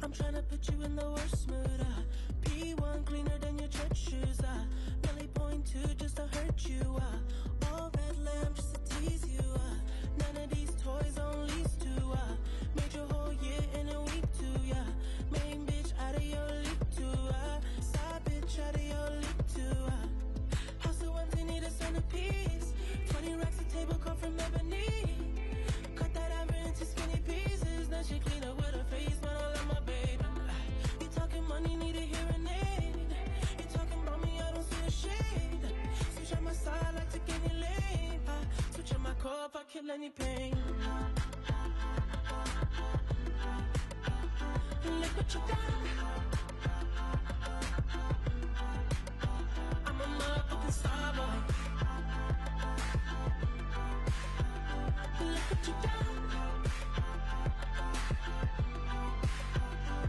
I'm tryna put you in the worst mood. P1 cleaner than your church shoes. Really point two just to hurt you. All red lamp just to tease you. None of these toys on lease to. Made your whole year in a week too. Main bitch out of your league too. Side bitch out of your league too. House so empty, need a centerpiece. 20 racks a table come from ebony. Cut that ever into skinny pieces. Now she clean up with her face, but I love my baby. You talking money, need a hearing aid. You talking about me, I don't see a shade. Switch on my side, like to any lane. Switch on my core if I kill any pain. And look what you done. I'm a motherfucking star boy. And look what you done.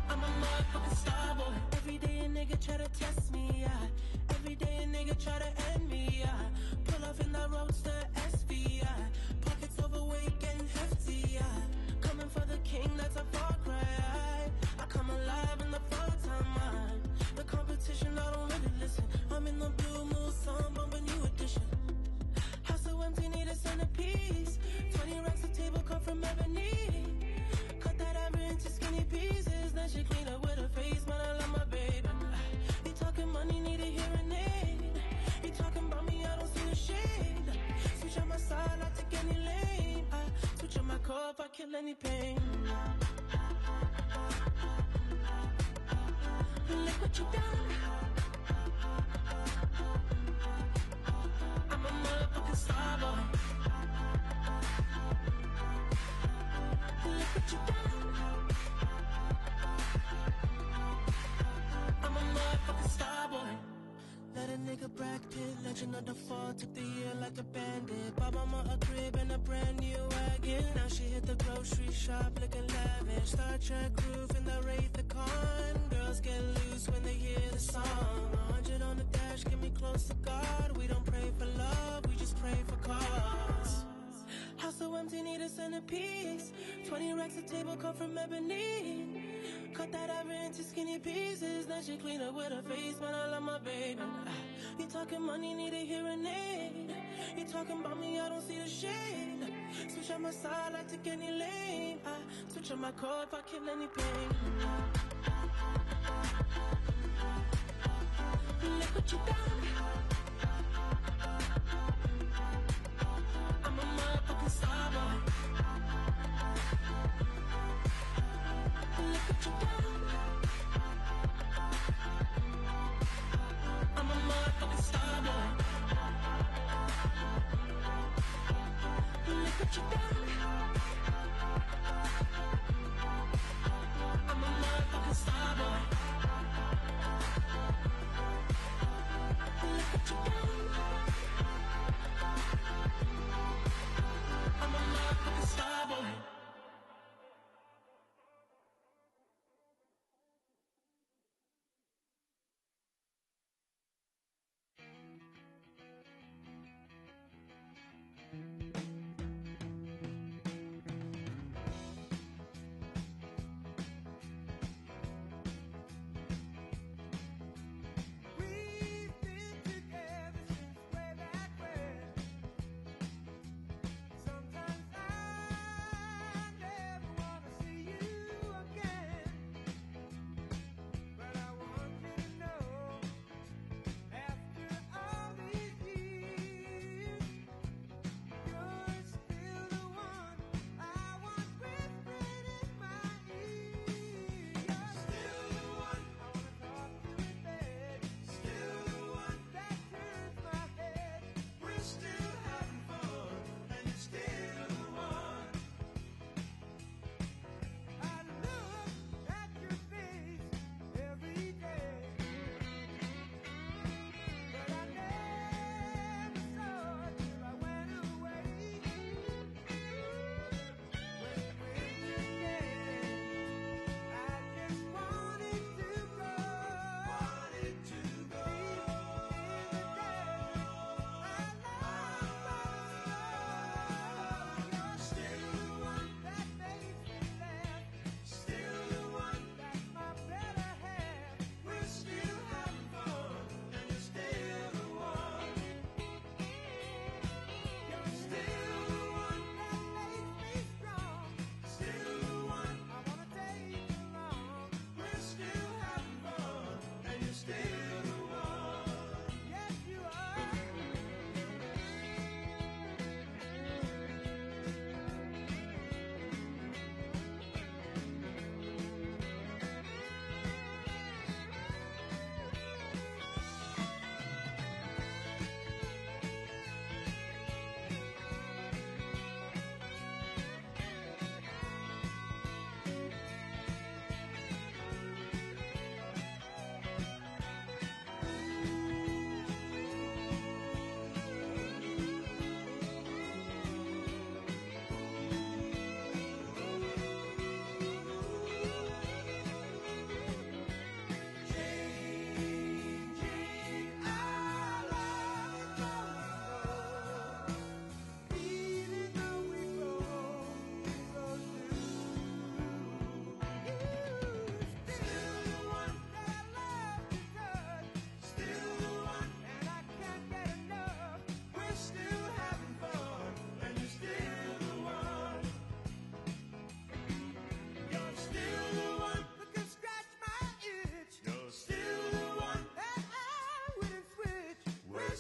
I'm a motherfucking star boy. Every day a nigga try to test me, Every day a nigga try to end me, Pull off in the roadster SV, Pockets overweight getting hefty, Coming for the king, that's a far cry. I come alive in the fall time, The competition, I don't really listen. I'm in the blue moon, song bumping new edition. House so empty, need a centerpiece. 20 racks of table come from ebony. Cut that ever into skinny pieces. Then she clean up with her face, man, I love my baby. You talking money, need a hearing aid. You talking about me, I don't see a shade. Switch on my side, I take any lane. Switch on my core if I kill any pain. And look what you done. I'm a motherfucking star boy. And look what you done. I'm a motherfucking star boy. Let a nigga Brad Pitt, legend of the fall, took the year like a bandit. Bought mama a crib and a brand new wagon. Now she hit the grocery shop looking lavish. Star Trek roof in the Wraith the Con. Girls get loose when they hear the song. 100 on the dash, get me close to God. We don't pray for love, we just pray for cause. House so empty, need a centerpiece. 20 racks a table come from ebony. Cut that ever into skinny pieces. Then she clean up with her face, man, I love my baby. You talking money, need a hearing aid. You talking about me, I don't see a shade. Switch on my side, I take any lane. Switch on my core if I kill any pain. Look what you done. I'm a motherfucking star boy. Look what you done. I'm a motherfucking star boy. Look what you done. I'm a motherfucking star boy. Look what you done. I'm a motherfucking star boy. We've been together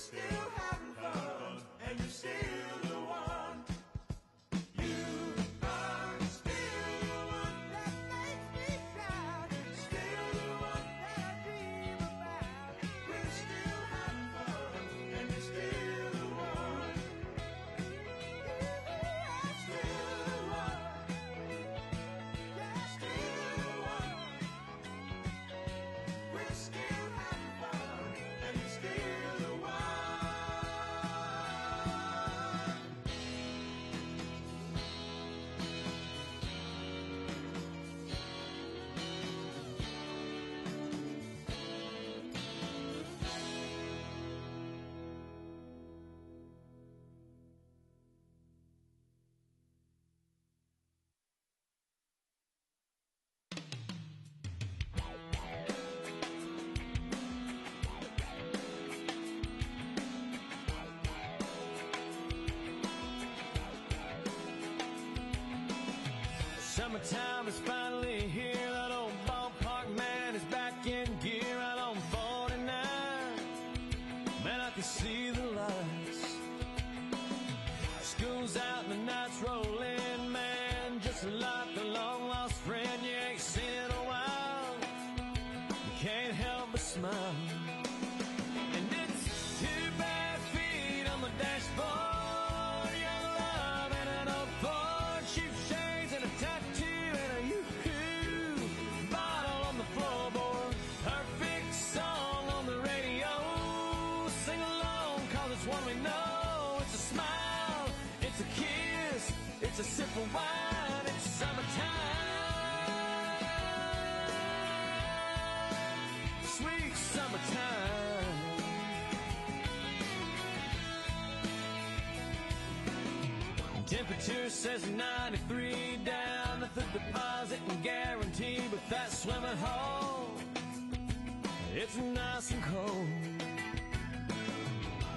still having fun, and you're still the one. You are still the one that makes me proud, still the one that I dream about. We're still having fun, and you're still the one. You are still the one. Yeah, still the one. We're still having fun, and you're still the one. Summertime is finally here. That old ballpark man is back in gear out on 49. Man, I can see the lights. School's out and the nights roll in, man. Just like a long lost friend you ain't seen in a while. You can't help but smile. And it's 2 bad feet on the dashboard, young love and an old Ford, shoe shades and a tattoo and a yoo-hoo bottle on the floorboard. Perfect song on the radio. Sing along, cause it's one we know. It's a smile, it's a kiss, it's a sip of wine. It's summertime, sweet summertime. Temperature says 93 down at the deposit and guarantee, but that swimming hole, it's nice and cold.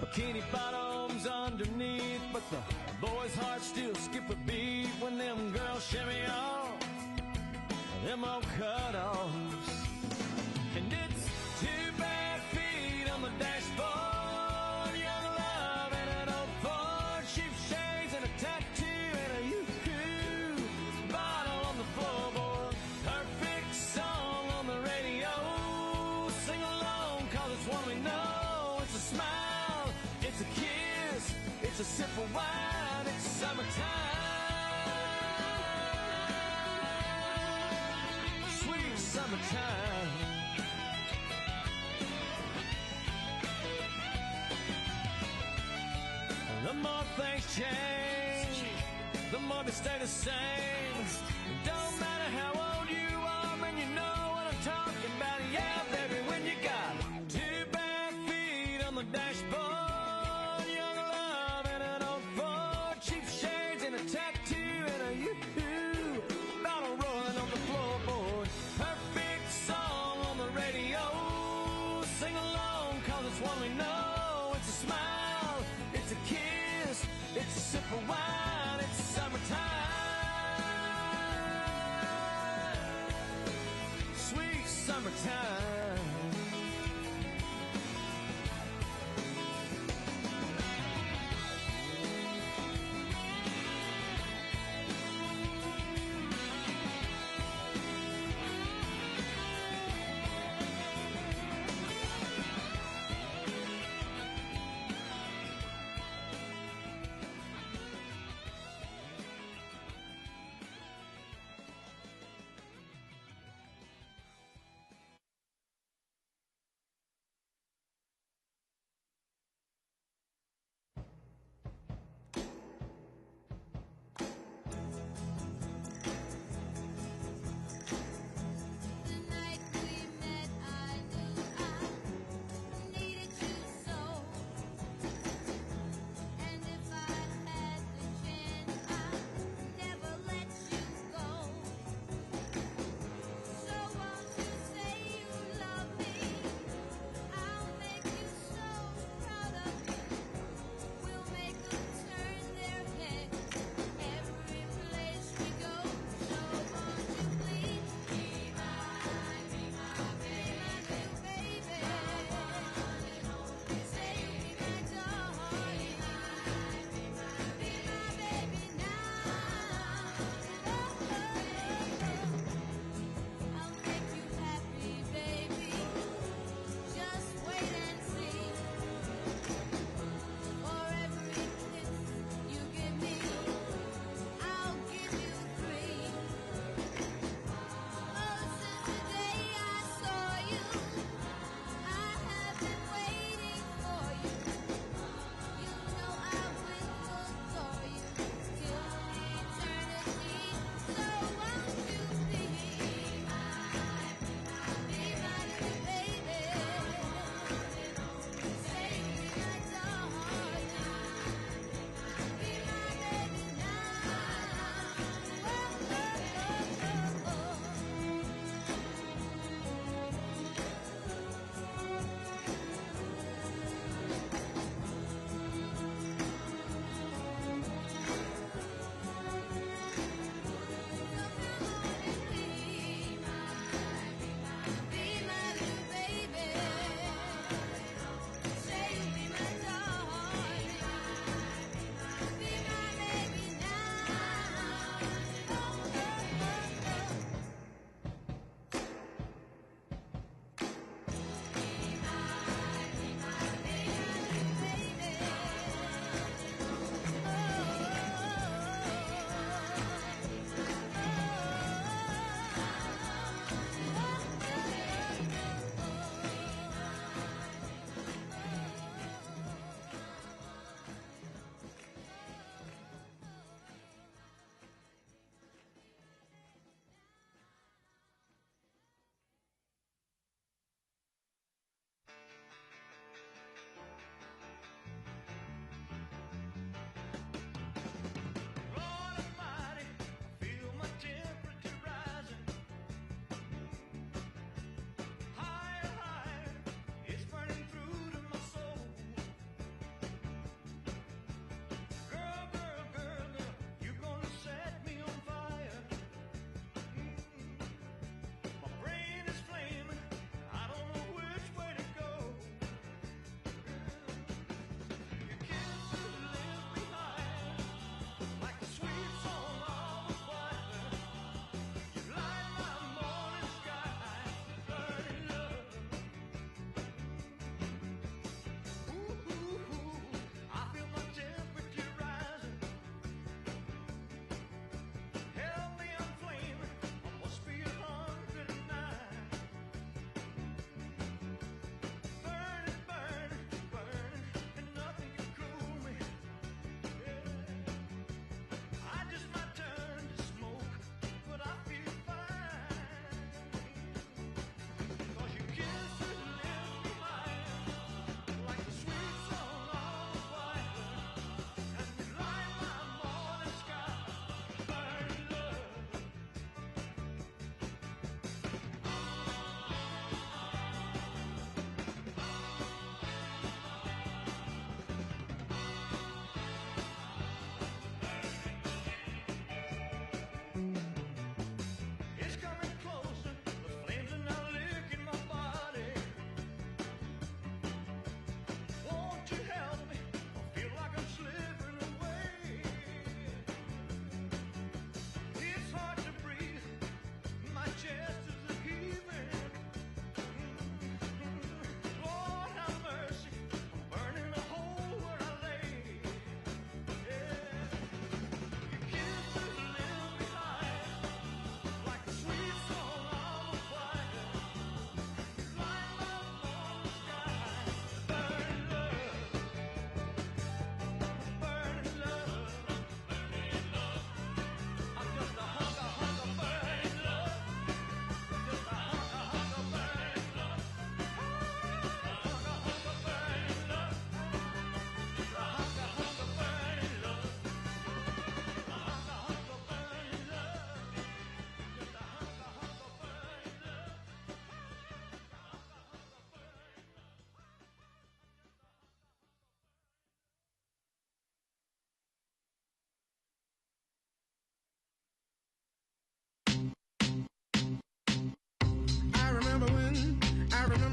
Bikini bottoms underneath, but the boys' hearts still skip a beat when them girls shimmy off them old cutoffs. And it's 2 bad feet on the dashboard, young love and an old Ford, shoe shades and a tattoo and a yoo-hoo bottle on the floorboard. Perfect song on the radio. Sing along, cause it's one we know. It's a smile, it's a kiss, it's a sip of wine. It's summertime, sweet summertime. The more things change, the more they stay the same. It don't matter how old you are, man, you know what I'm talking about. Yeah, baby, when you got 2 bad feet on the dashboard, young love and an old Ford, cheap shades and a tattoo and a yoo-hoo bottle rolling on the floorboard. Perfect song on the radio. Sing along, cause it's one we know. It's a smile, it's a kiss, it's a sip of wine. It's summertime, sweet summertime.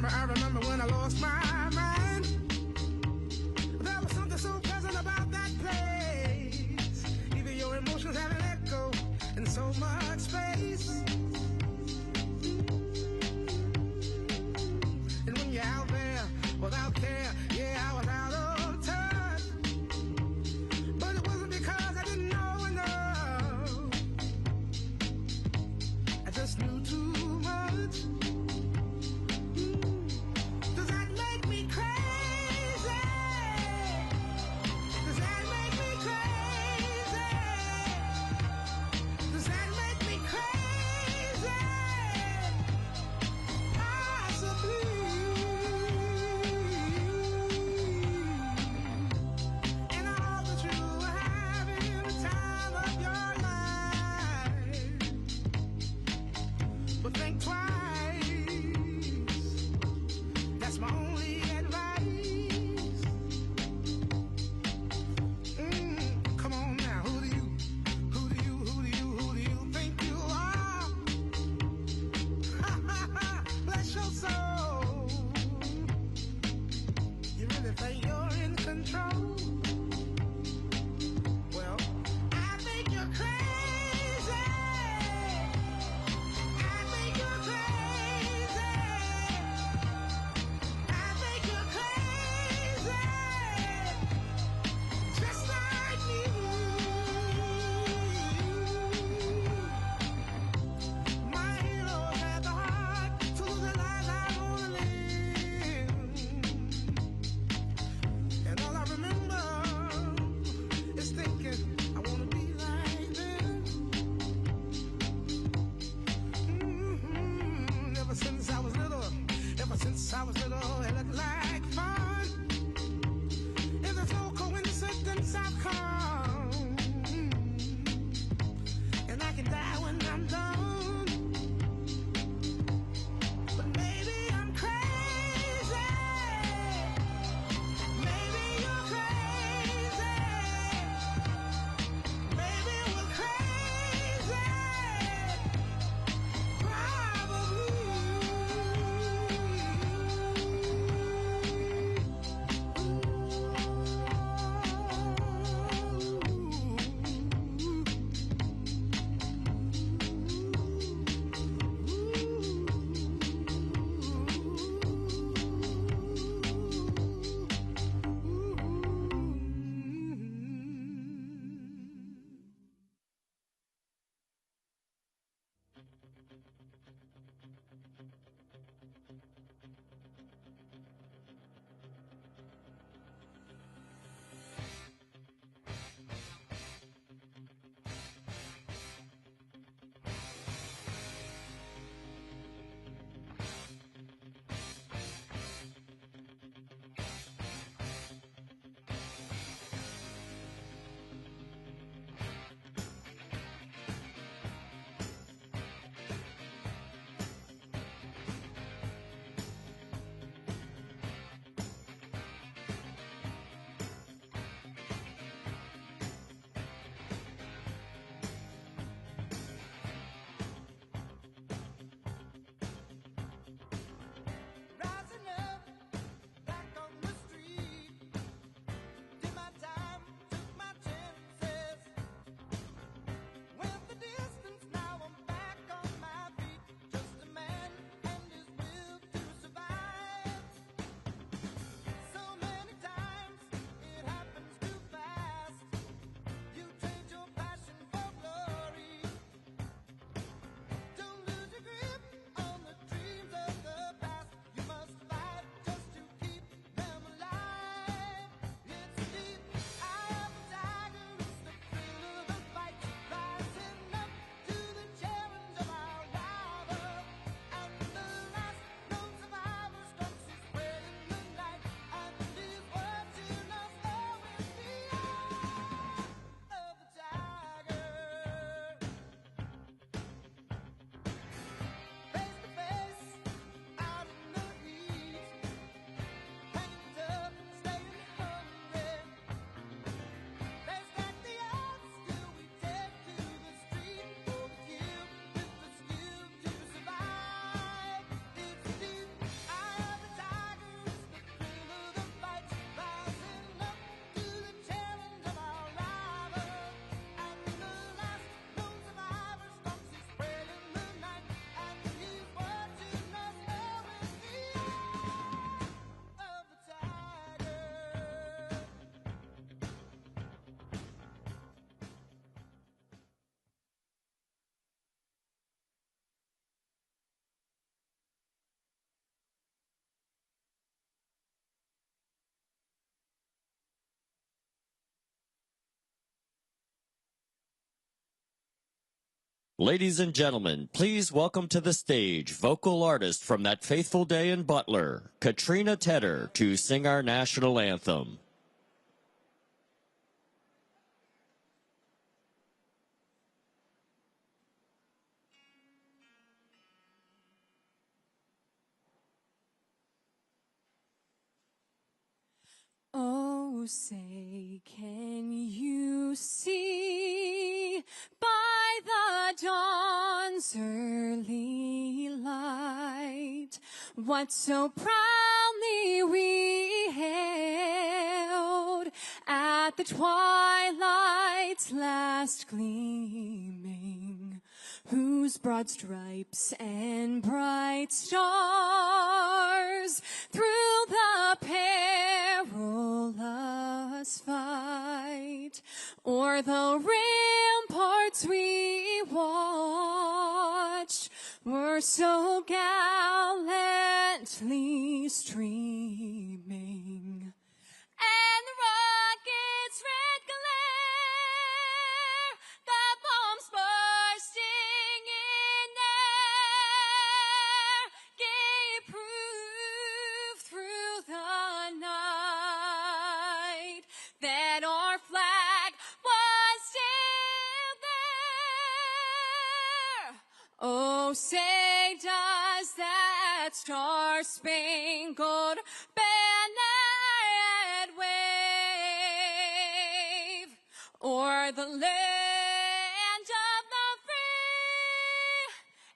I remember when I lost my mind. There was something so pleasant about that place. Even your emotions have an echo in so much space. And when you're out there without care, yeah, I was out of touch. But it wasn't because I didn't know enough. I just knew too much. Does that make me crazy? Does that make me crazy? Does that make Ladies and gentlemen, please welcome to the stage vocal artist from that faithful day in Butler, Katrina Tedder, to sing our national anthem. Oh, say, can you see by the dawn's early light what so proudly we hailed at the twilight's last gleaming, whose broad stripes and bright stars through the perilous fight o'er the ramparts we watched were so gallantly streaming. And the rocket's red glare, the bombs bursting in air, gave proof through the night that our flag was still there. Oh, say does that star-spangled banner wave o'er the land of the free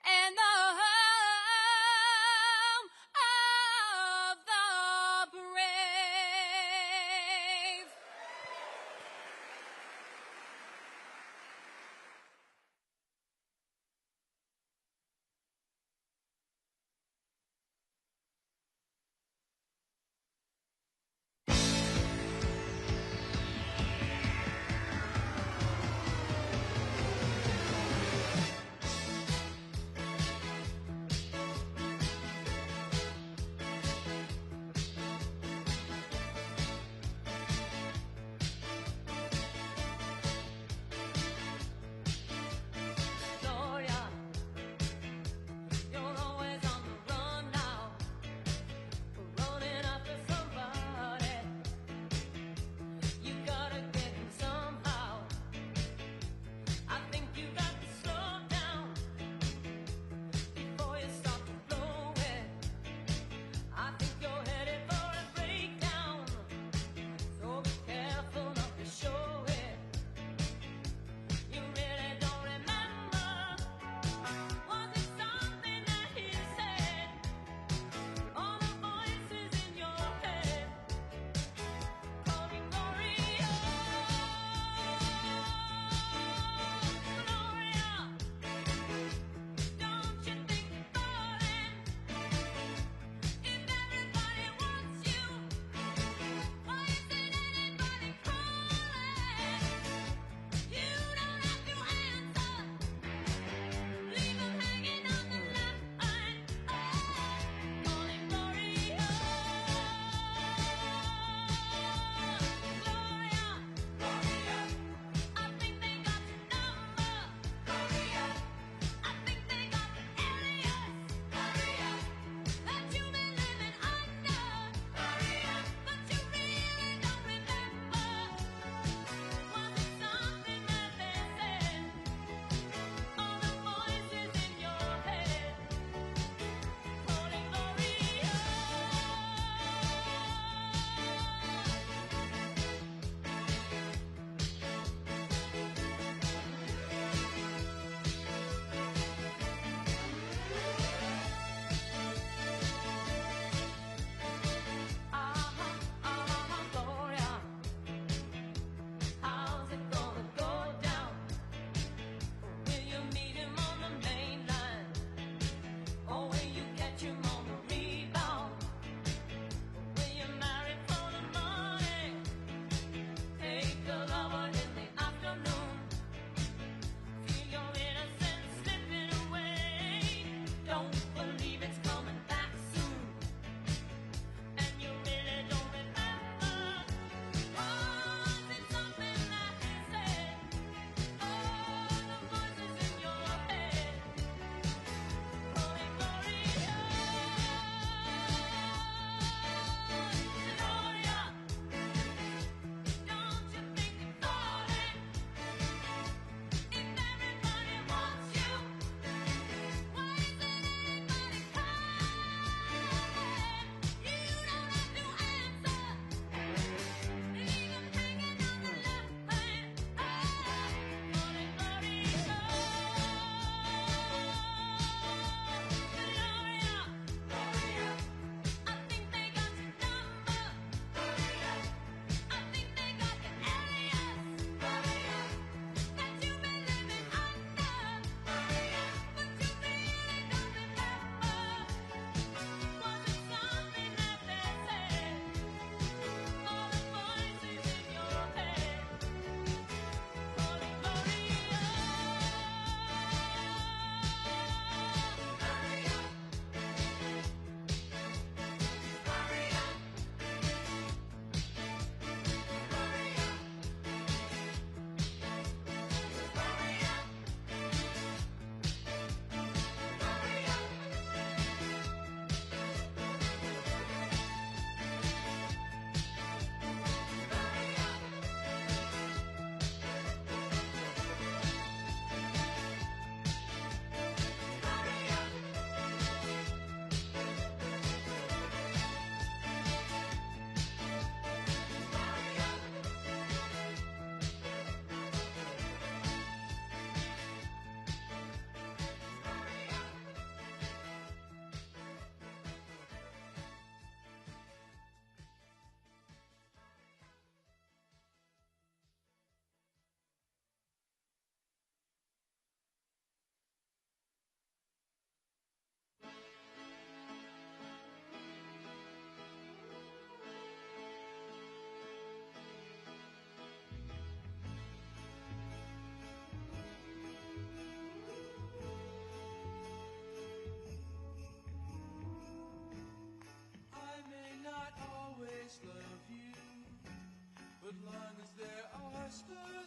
and the home of the brave.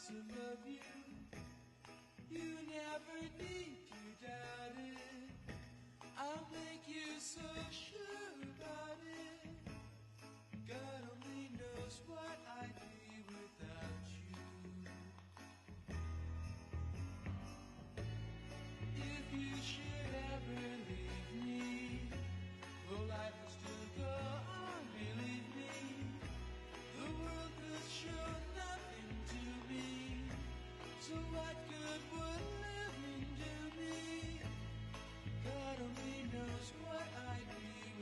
to love you. You never need to doubt it. I'll make you so sure about it. God only knows what I'd be without you. If you should ever leave me, well, life will still go on, believe me. The world could show nothing to me, so what good would living do me? God only knows what I'd be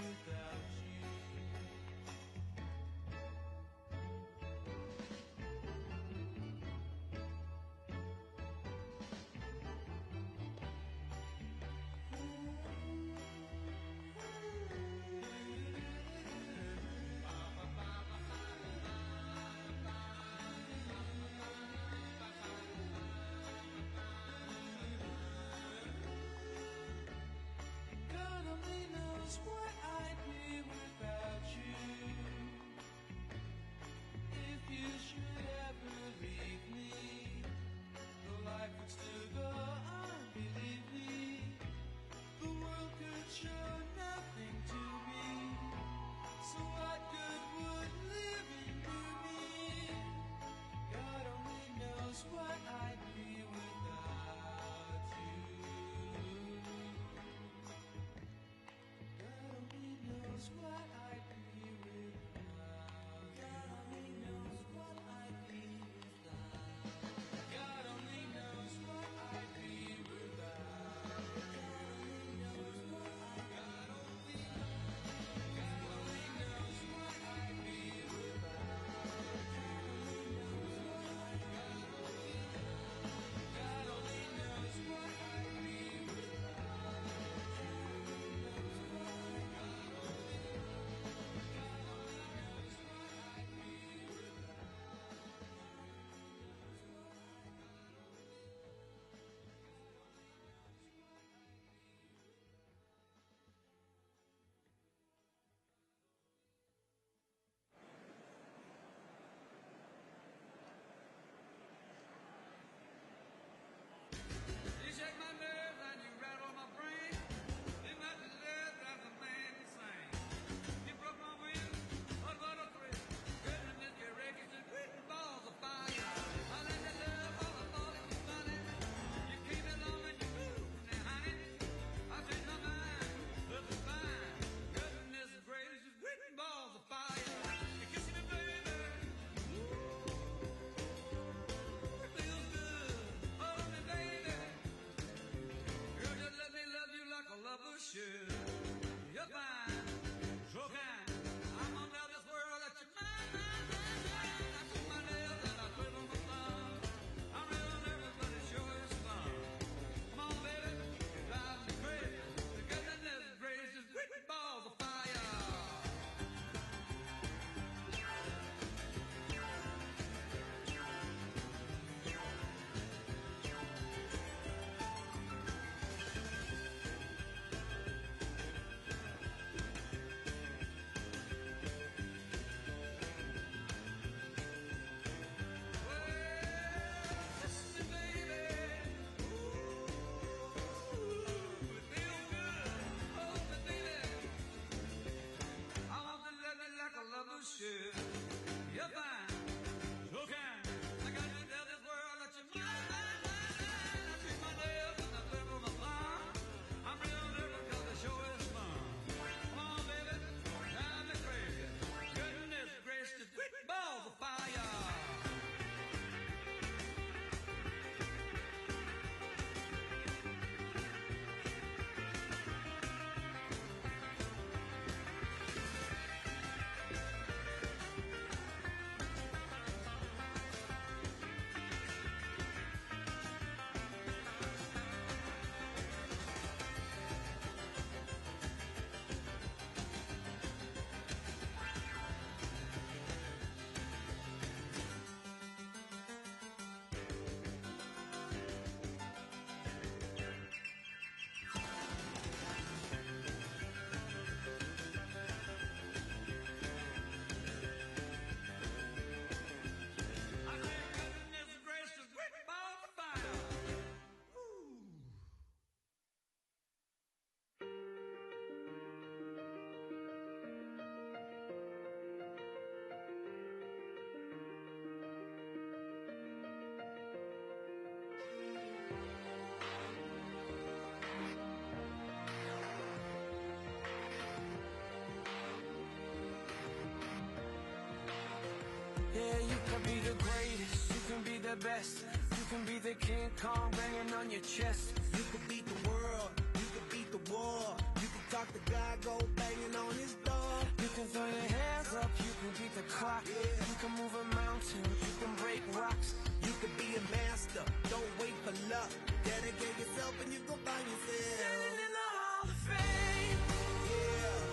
best. You can be the King Kong banging on your chest. You can beat the world, you can beat the war. You can talk to God, go banging on his door. You can throw your hands up, you can beat the clock. You can move a mountain, you can break rocks. You can be a master, don't wait for luck. Dedicate yourself and you go find yourself. Standing in the Hall of Fame, Yeah,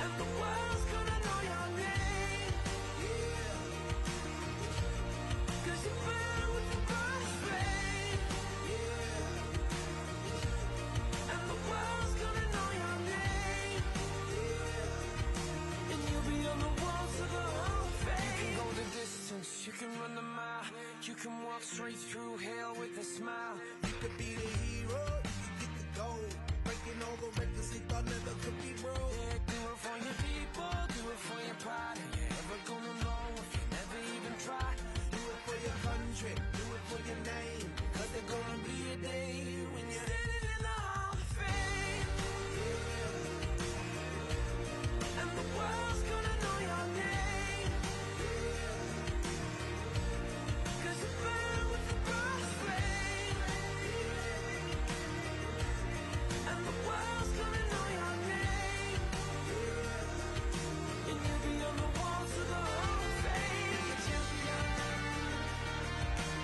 and the world's gonna know your name. yeah, 'Cause you burn with the bright flame, yeah, and the world's gonna know your name. And you'll be on the walls of the Hall of Fame. You can go the distance, you can run the mile. You can walk straight through hell with a smile. you could be the hero, you get the gold. Breaking all the records they thought never could be broke. Yeah, do it for your people, do it for your pride. Are you ever gonna know if you never even try? Do it for your country, do it for your name. 'Cause there's gonna be a day when you're Standing in the Hall of Fame, and the world's gonna know your name. 'Cause you burn with the bright flame, and the world's gonna know your name. And you'll be on the walls of the Hall of Fame. Be a champion,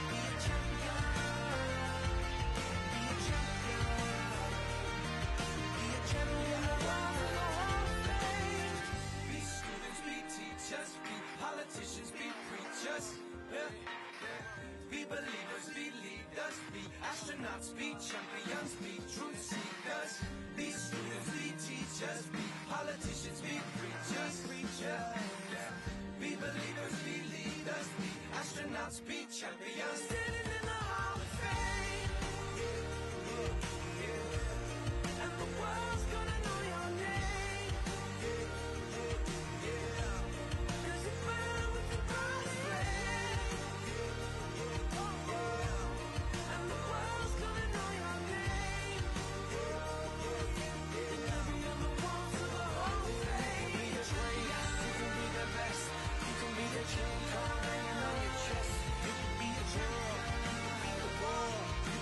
be a champion, be a champion, be a champion. The walls of the Hall of Fame. Be students, be teachers, be politicians, be preachers. Yeah. Be believers, be leaders, be astronauts, be champions, be truth seekers. Be students, be teachers, be politicians, be preachers, Be believers, be leaders, be astronauts, be champions. Standing in the Hall of Fame, and the world's gonna know your name. 'Cause you burn with the bright flame, and the world's gonna know your name. And you'll be on the walls of the Hall of Fame. Be a trainer, you can be the best. You can be the King Kong hanging on your chest. You can be a hero, you can beat the war. You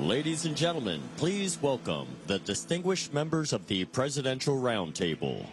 Ladies and gentlemen, please welcome the distinguished members of the Presidential Roundtable.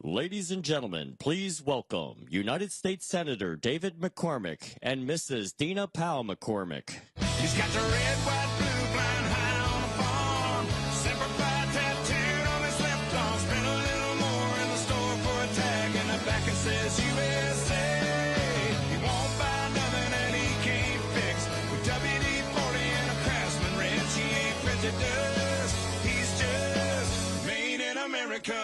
Ladies and gentlemen, please welcome United States Senator David McCormick and Mrs. Dina Powell McCormick. He's got the red, white, blue, blind high on the farm. Semper Fi tattooed on his left arm. Spent a little more in the store for a tag, and the back it says USA. He won't buy nothing that he can't fix. With WD-40 and a Craftsman wrench, he ain't prejudiced. He's just made in America.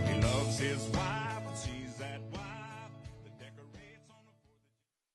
He loves his wife, and she's that wife that decorates on the 4th of July.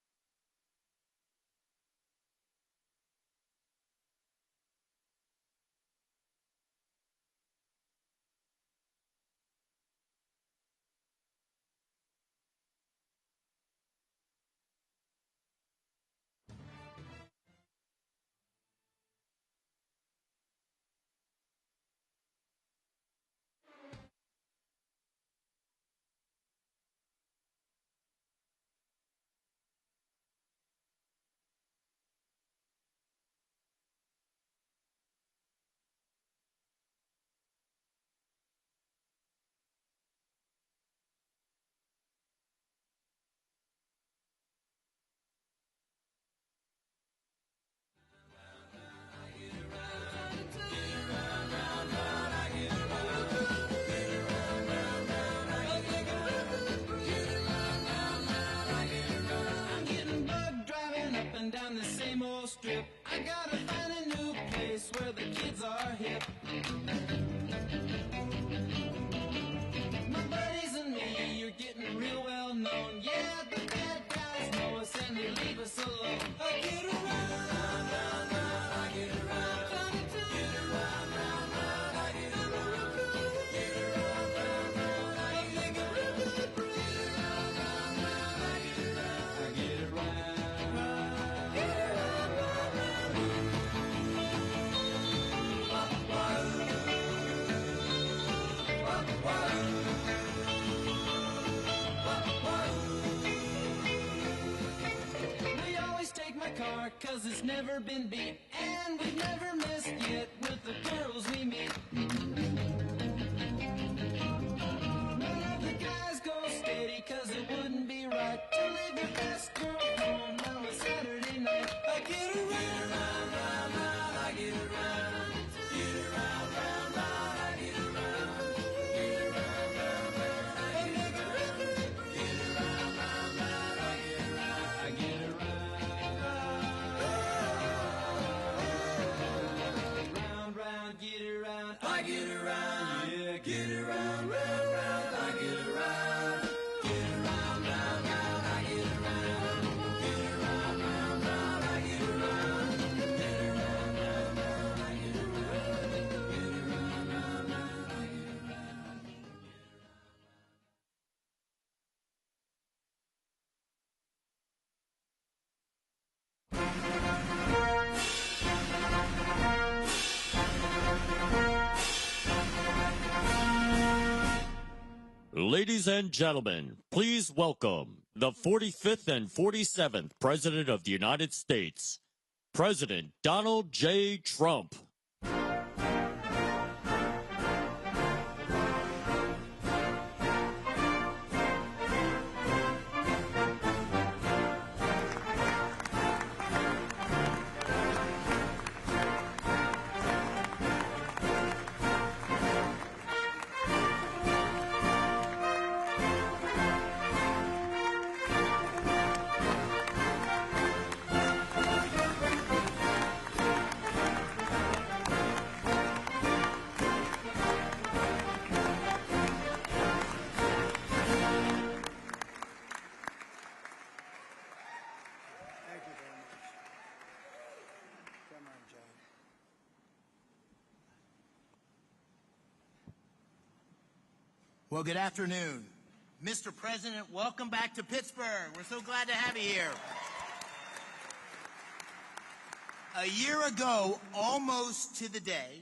I'm getting bugged driving up and down the same old strip. I gotta find a new place where the kids are hip. My buddies and me, you're getting real well known. Yeah, the bad guys know us and they leave us alone. I get around, round, round, round, I get around. Get around, round, round, I get around. Get around, round, round, I get around. Get around, round, round, I get around. I get around. Get around, round, round. We always take my car, cause it's never been beat. And we've never missed yet with the girls we meet. None of the guys go steady, cause it wouldn't be right to leave your best girl home on a Saturday night. I get around, round, round, round, I get around. Get around, round, round, I get around. Get around, round, round, I get around. Get around, round, round, I get around. I get around. Round, round, get around. I get around. Yeah, get around, round, round, I get around. Get around, round, round, I get around. Get around, round, round, I get around. Get around, round, round, I get around. Get around, round, round, I get around. Ladies and gentlemen, please welcome the 45th and 47th President of the United States, President Donald J. Trump. Thank you very much. Come on, John. Well, good afternoon. Mr. President, welcome back to Pittsburgh. We're so glad to have you here. A year ago, almost to the day,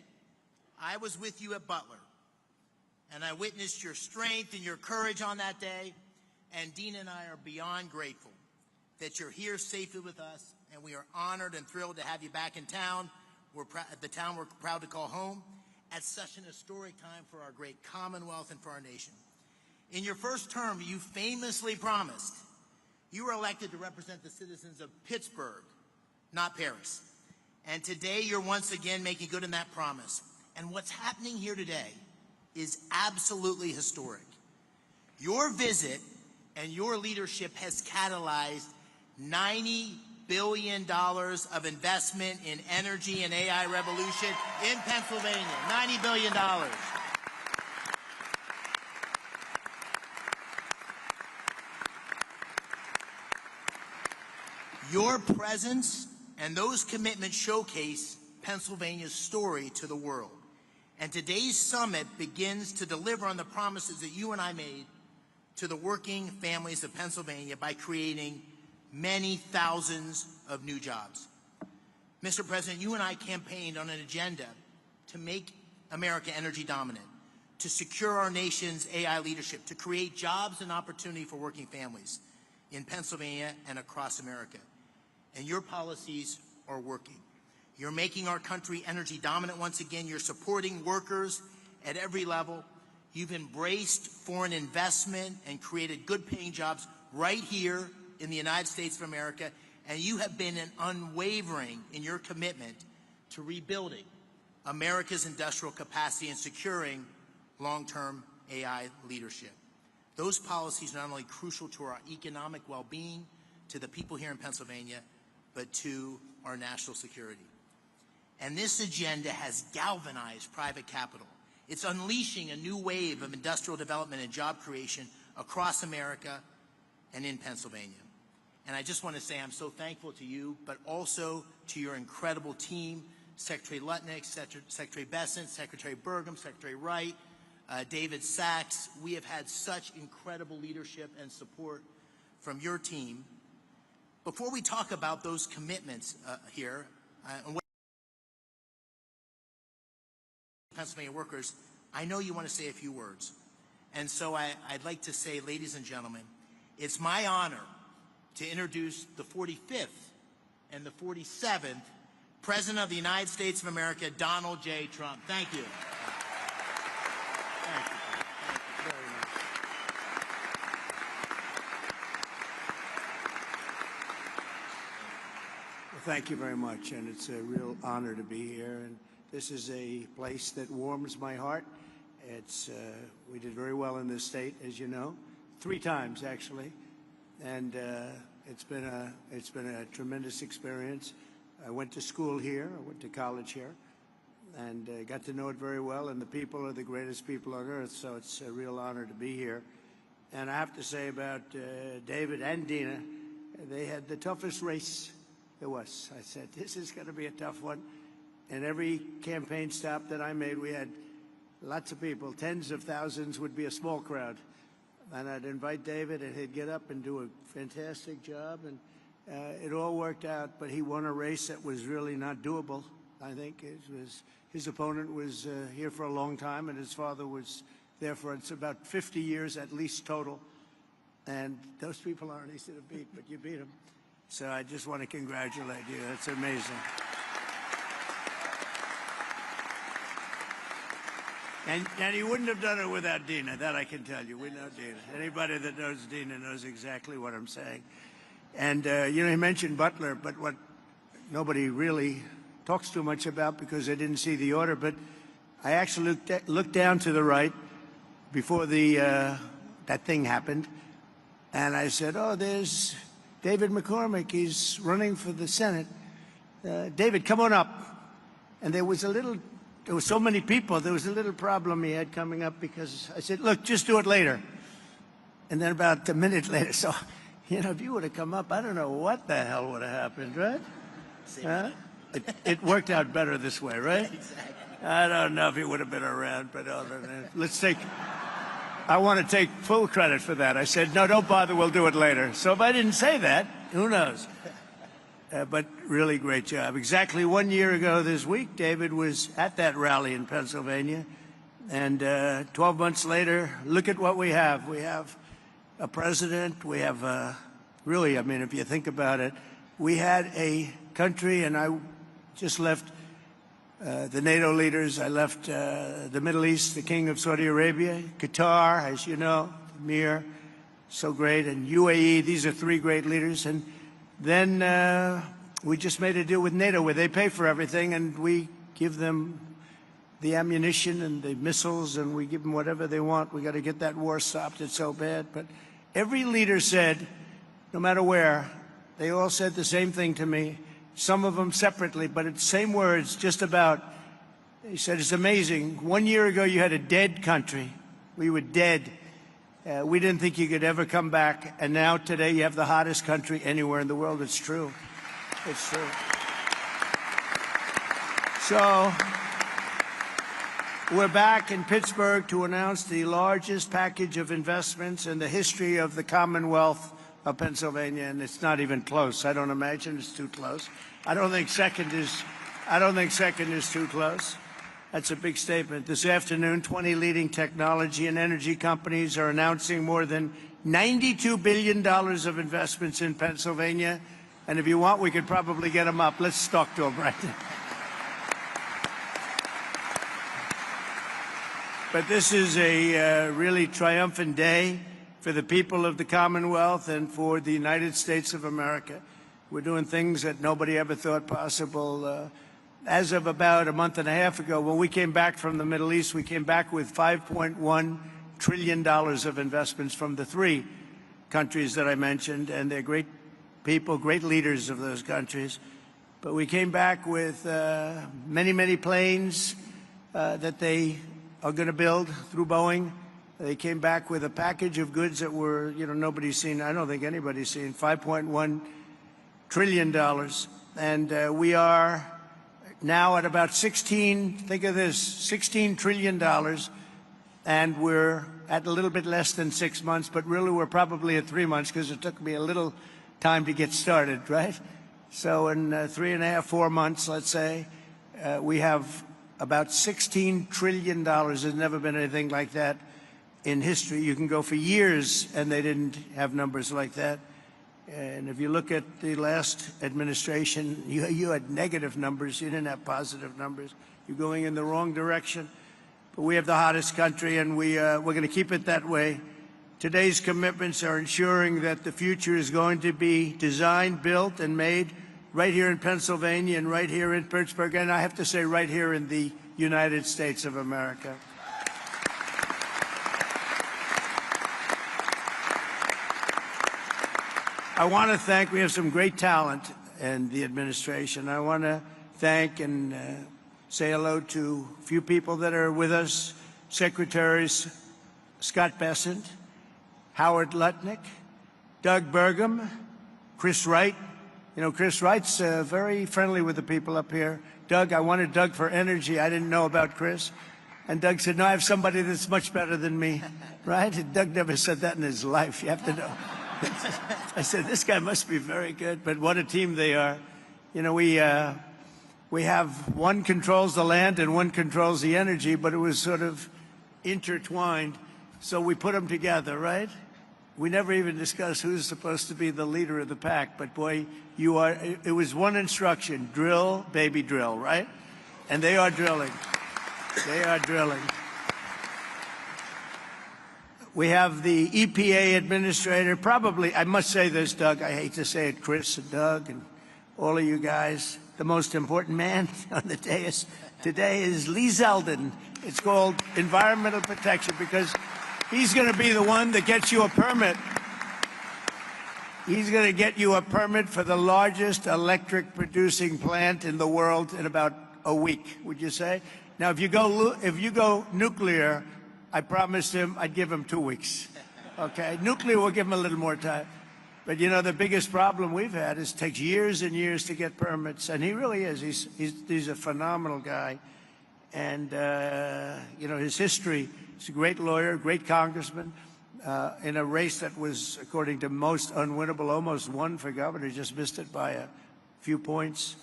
I was with you at Butler, and I witnessed your strength and your courage on that day, and Dina and I are beyond grateful that you're here safely with us, and we are honored and thrilled to have you back in town the town we're proud to call home, at such an historic time for our great Commonwealth and for our nation. In your first term, you famously promised you were elected to represent the citizens of Pittsburgh, not Paris. And today you're once again making good on that promise. And what's happening here today is absolutely historic. Your visit and your leadership has catalyzed $90 billion of investment in energy and AI revolution in Pennsylvania. $90 billion. Your presence and those commitments showcase Pennsylvania's story to the world. And today's summit begins to deliver on the promises that you and I made to the working families of Pennsylvania by creating many thousands of new jobs. Mr. President, you and I campaigned on an agenda to make America energy dominant, to secure our nation's AI leadership, to create jobs and opportunity for working families in Pennsylvania and across America. And your policies are working. You're making our country energy dominant once again. You're supporting workers at every level. You've embraced foreign investment and created good-paying jobs right here in the United States of America. And you have been unwavering in your commitment to rebuilding America's industrial capacity and securing long-term AI leadership. Those policies are not only crucial to our economic well-being, to the people here in Pennsylvania, but to our national security. And this agenda has galvanized private capital. It's unleashing a new wave of industrial development and job creation across America and in Pennsylvania. And I just want to say I'm so thankful to you, but also to your incredible team, Secretary Lutnick, Secretary Bessent, Secretary Burgum, Secretary Wright, David Sachs. We have had such incredible leadership and support from your team. Before we talk about those commitments here, and what Pennsylvania workers, I know you want to say a few words. And so I'd like to say, ladies and gentlemen, it's my honor to introduce the 45th and the 47th President of the United States of America, Donald J. Trump. Thank you. Thank you. Thank you very much. Well, thank you very much, and it's a real honor to be here. And this is a place that warms my heart. It's we did very well in this state, as you know, 3 times actually, and it's been a tremendous experience. I went to school here. I went to college here, and got to know it very well. And the people are the greatest people on earth, so it's a real honor to be here. And I have to say about David and Dina, they had the toughest race there was. I said, this is going to be a tough one. And every campaign stop that I made, we had lots of people. Tens of thousands would be a small crowd. And I'd invite David, and he'd get up and do a fantastic job. And it all worked out, but he won a race that was really not doable. I think his opponent was here for a long time, and his father was there for it's about 50 years at least total. And those people aren't easy to beat, but you beat them. So I just want to congratulate you. That's amazing. And he wouldn't have done it without Dina, that I can tell you. We know Dina. Anybody that knows Dina knows exactly what I'm saying. And, you know, he mentioned Butler, but what nobody really talks too much about because they didn't see the order, but I actually looked down to the right before that thing happened, and I said, oh, there's David McCormick. He's running for the Senate. David, come on up. And there was so many people, there was a little problem he had coming up because I said, look, just do it later. And then about a minute later, so, you know, if you would have come up, I don't know what the hell would have happened, right? It worked out better this way, right? Exactly. I don't know if he would have been around, but other than that, I want to take full credit for that. I said, no, don't bother, we'll do it later. So if I didn't say that, who knows? But really great job. Exactly 1 year ago this week, David was at that rally in Pennsylvania. And 12 months later, look at what we have. We have a president. We have really, I mean, if you think about it, we had a country, and I just left the NATO leaders. I left the Middle East, the King of Saudi Arabia, Qatar, as you know, Mir, so great, and UAE. These are three great leaders. And then we just made a deal with NATO where they pay for everything, and we give them the ammunition and the missiles, and we give them whatever they want. We got to get that war stopped. It's so bad. But every leader said, no matter where, they all said the same thing to me. Some of them separately, but it's the same words, just about. He said, it's amazing. 1 year ago, you had a dead country. We were dead. We didn't think you could ever come back. And now, today, you have the hottest country anywhere in the world. It's true. It's true. So, we're back in Pittsburgh to announce the largest package of investments in the history of the Commonwealth of Pennsylvania, and it's not even close. I don't imagine it's too close. I don't think second is too close. That's a big statement. This afternoon, 20 leading technology and energy companies are announcing more than $92 billion of investments in Pennsylvania. And if you want, we could probably get them up. Let's talk to them right now. But this is a really triumphant day for the people of the Commonwealth and for the United States of America. We're doing things that nobody ever thought possible. As of about a month and a half ago, when we came back from the Middle East, we came back with $5.1 trillion of investments from the three countries that I mentioned, and they're great people, great leaders of those countries. But we came back with many, many planes that they are going to build through Boeing. They came back with a package of goods that were, nobody's seen. I don't think anybody's seen. $5.1 trillion. And we are now at about 16, think of this, $16 trillion. And we're at a little bit less than 6 months, but really we're probably at 3 months because it took me a little time to get started, right? So in 3.5, 4 months, let's say, we have about $16 trillion. There's never been anything like that in history. You can go for years and they didn't have numbers like that. And if you look at the last administration, you had negative numbers. You didn't have positive numbers. You're going in the wrong direction. But we have the hottest country, and we're going to keep it that way. Today's commitments are ensuring that the future is going to be designed, built, and made right here in Pennsylvania and right here in Pittsburgh, and I have to say right here in the United States of America. I want to thank, we have some great talent in the administration. I want to thank and say hello to a few people that are with us. Secretaries Scott Bessent, Howard Lutnick, Doug Burgum, Chris Wright. Chris Wright's very friendly with the people up here. Doug, I wanted Doug for energy. I didn't know about Chris. And Doug said, no, I have somebody that's much better than me, right? And Doug never said that in his life. You have to know. I said, this guy must be very good, but what a team they are. We have one controls the land and one controls the energy, but it was sort of intertwined. So we put them together, right? We never even discussed who's supposed to be the leader of the pack, but boy, it was one instruction, drill, baby, drill, right? And they are drilling. They are drilling. We have the EPA administrator, probably, I must say this, Doug, I hate to say it, Chris and Doug and all of you guys, the most important man on the dais today is Lee Zeldin. It's called environmental protection because he's going to be the one that gets you a permit. He's going to get you a permit for the largest electric producing plant in the world in about a week, would you say? Now, if you go nuclear, I promised him I'd give him 2 weeks. Okay, nuclear will give him a little more time. But the biggest problem we've had is it takes years and years to get permits, and he really is. He's a phenomenal guy, and his history. He's a great lawyer, great congressman, in a race that was, according to most, unwinnable. Almost won for governor, just missed it by a few points,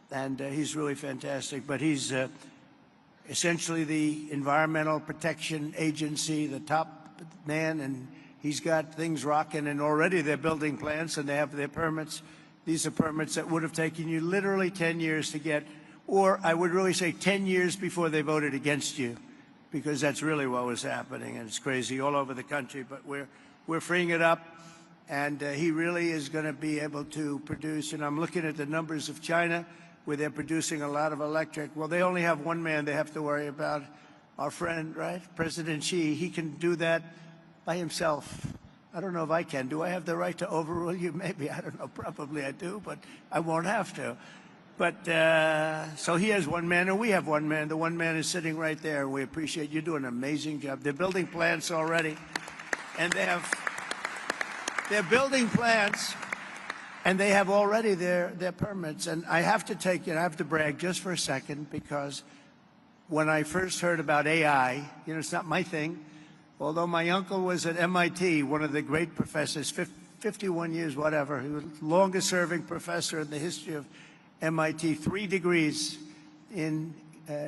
and he's really fantastic. But he's essentially the Environmental Protection Agency, the top man, and he's got things rocking, and already they're building plants and they have their permits. These are permits that would have taken you literally 10 years to get. or I would really say 10 years before they voted against you, because that's really what was happening, and it's crazy all over the country. But we're freeing it up, and he really is going to be able to produce. And I'm looking at the numbers of China, where they're producing a lot of electric. Well, they only have one man they have to worry about. Our friend, right, President Xi, he can do that by himself. I don't know if I can. Do I have the right to overrule you? Maybe. I don't know. Probably I do, but I won't have to. But so he has one man, and we have one man. The one man is sitting right there. We appreciate you doing an amazing job. They're building plants already, and they're building plants, and they have already their permits. And I have to I have to brag just for a second, because when I first heard about AI, it's not my thing, although my uncle was at MIT, one of the great professors, 51 years, whatever. He was the longest serving professor in the history of MIT, 3 degrees in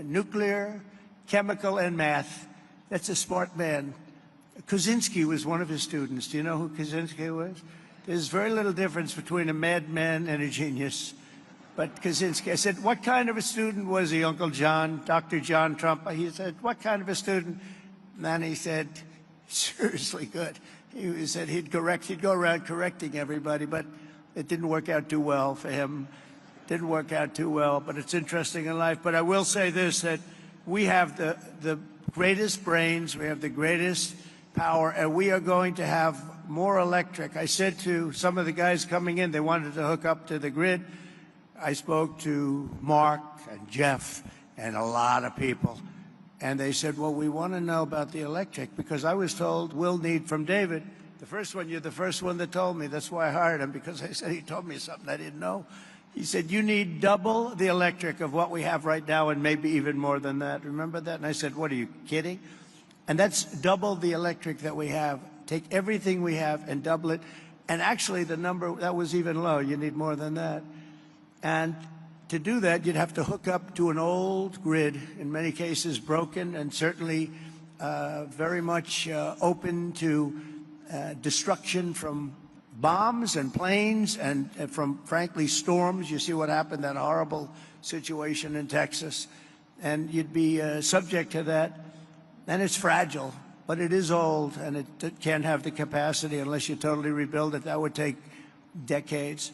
nuclear, chemical, and math. That's a smart man. Kaczynski was one of his students. Do you know who Kaczynski was? There's very little difference between a madman and a genius. But Kaczynski, I said, what kind of a student was he, Uncle John, Dr. John Trump? He said, what kind of a student? And he said, seriously good. He said he'd go around correcting everybody, but it didn't work out too well for him. Didn't work out too well, but it's interesting in life. But I will say this, that we have the greatest brains, we have the greatest power, and we are going to have more electric. I said to some of the guys coming in, they wanted to hook up to the grid. I spoke to Mark and Jeff and a lot of people, and they said, well, we want to know about the electric, because I was told we'll need from David. You're the first one that told me. That's why I hired him, because I said he told me something I didn't know. He said, you need double the electric of what we have right now, and maybe even more than that. Remember that? And I said, what, are you kidding? And that's double the electric that we have. Take everything we have and double it. And actually, the number, that was even low. You need more than that. And to do that, you'd have to hook up to an old grid, in many cases broken, and certainly very much open to destruction from bombs and planes and from, frankly, storms. You see what happened, that horrible situation in Texas. And you'd be subject to that. And it's fragile, but it is old, and it can't have the capacity unless you totally rebuild it. That would take decades.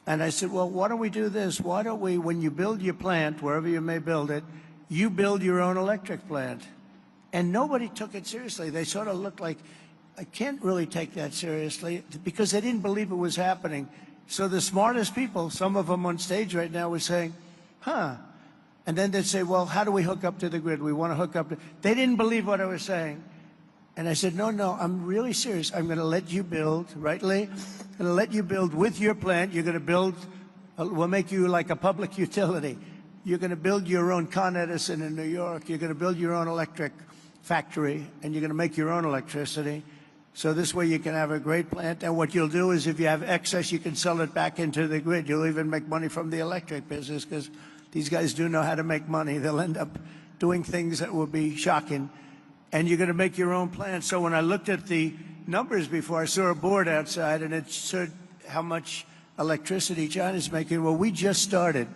And I said, well, why don't we do this? Why don't we, when you build your plant, wherever you may build it, you build your own electric plant. And nobody took it seriously. They sort of looked like, I can't really take that seriously, because they didn't believe it was happening. So the smartest people, some of them on stage right now, were saying, huh. And then they'd say, well, how do we hook up to the grid? We want to hook up to... They didn't believe what I was saying. And I said, no, I'm really serious. I'm going to let you build, right, Lee? I'm going to let you build with your plant. You're going to build, we'll make you like a public utility. You're going to build your own Con Edison in New York. You're going to build your own electric factory, and you're going to make your own electricity. So this way you can have a great plant. And what you'll do is, if you have excess, you can sell it back into the grid. You'll even make money from the electric business, because these guys do know how to make money. They'll end up doing things that will be shocking. And you're going to make your own plant. So when I looked at the numbers before, I saw a board outside, and it showed how much electricity China's making. Well, we just started,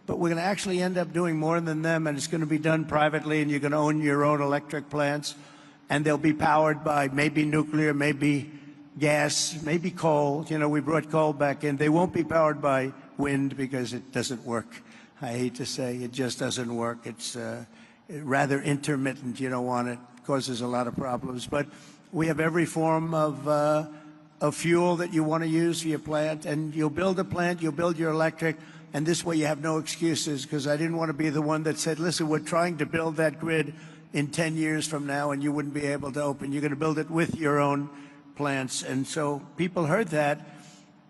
but we're going to actually end up doing more than them, and it's going to be done privately, and you're going to own your own electric plants, and they'll be powered by maybe nuclear, maybe gas, maybe coal. You know, we brought coal back in. They won't be powered by wind, because it doesn't work. I hate to say, it just doesn't work. It's rather intermittent. You don't want it. It causes a lot of problems. But we have every form of fuel that you want to use for your plant. And you'll build a plant, you'll build your electric, and this way you have no excuses, because I didn't want to be the one that said, listen, we're trying to build that grid in 10 years from now, and you wouldn't be able to open. You're going to build it with your own plants. And so people heard that.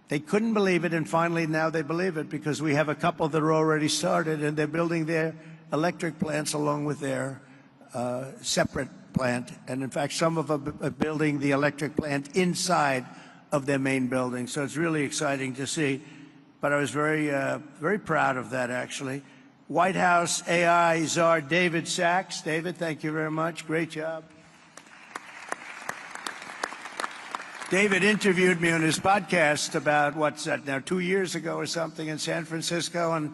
They couldn't believe it, and finally now they believe it, because we have a couple that are already started, and they're building their electric plants along with their separate plant. And in fact, some of them are building the electric plant inside of their main building. So it's really exciting to see. But I was very proud of that, actually. White House AI czar David Sachs. David, thank you very much. Great job. David interviewed me on his podcast about, what's that now, 2 years ago or something, in San Francisco, and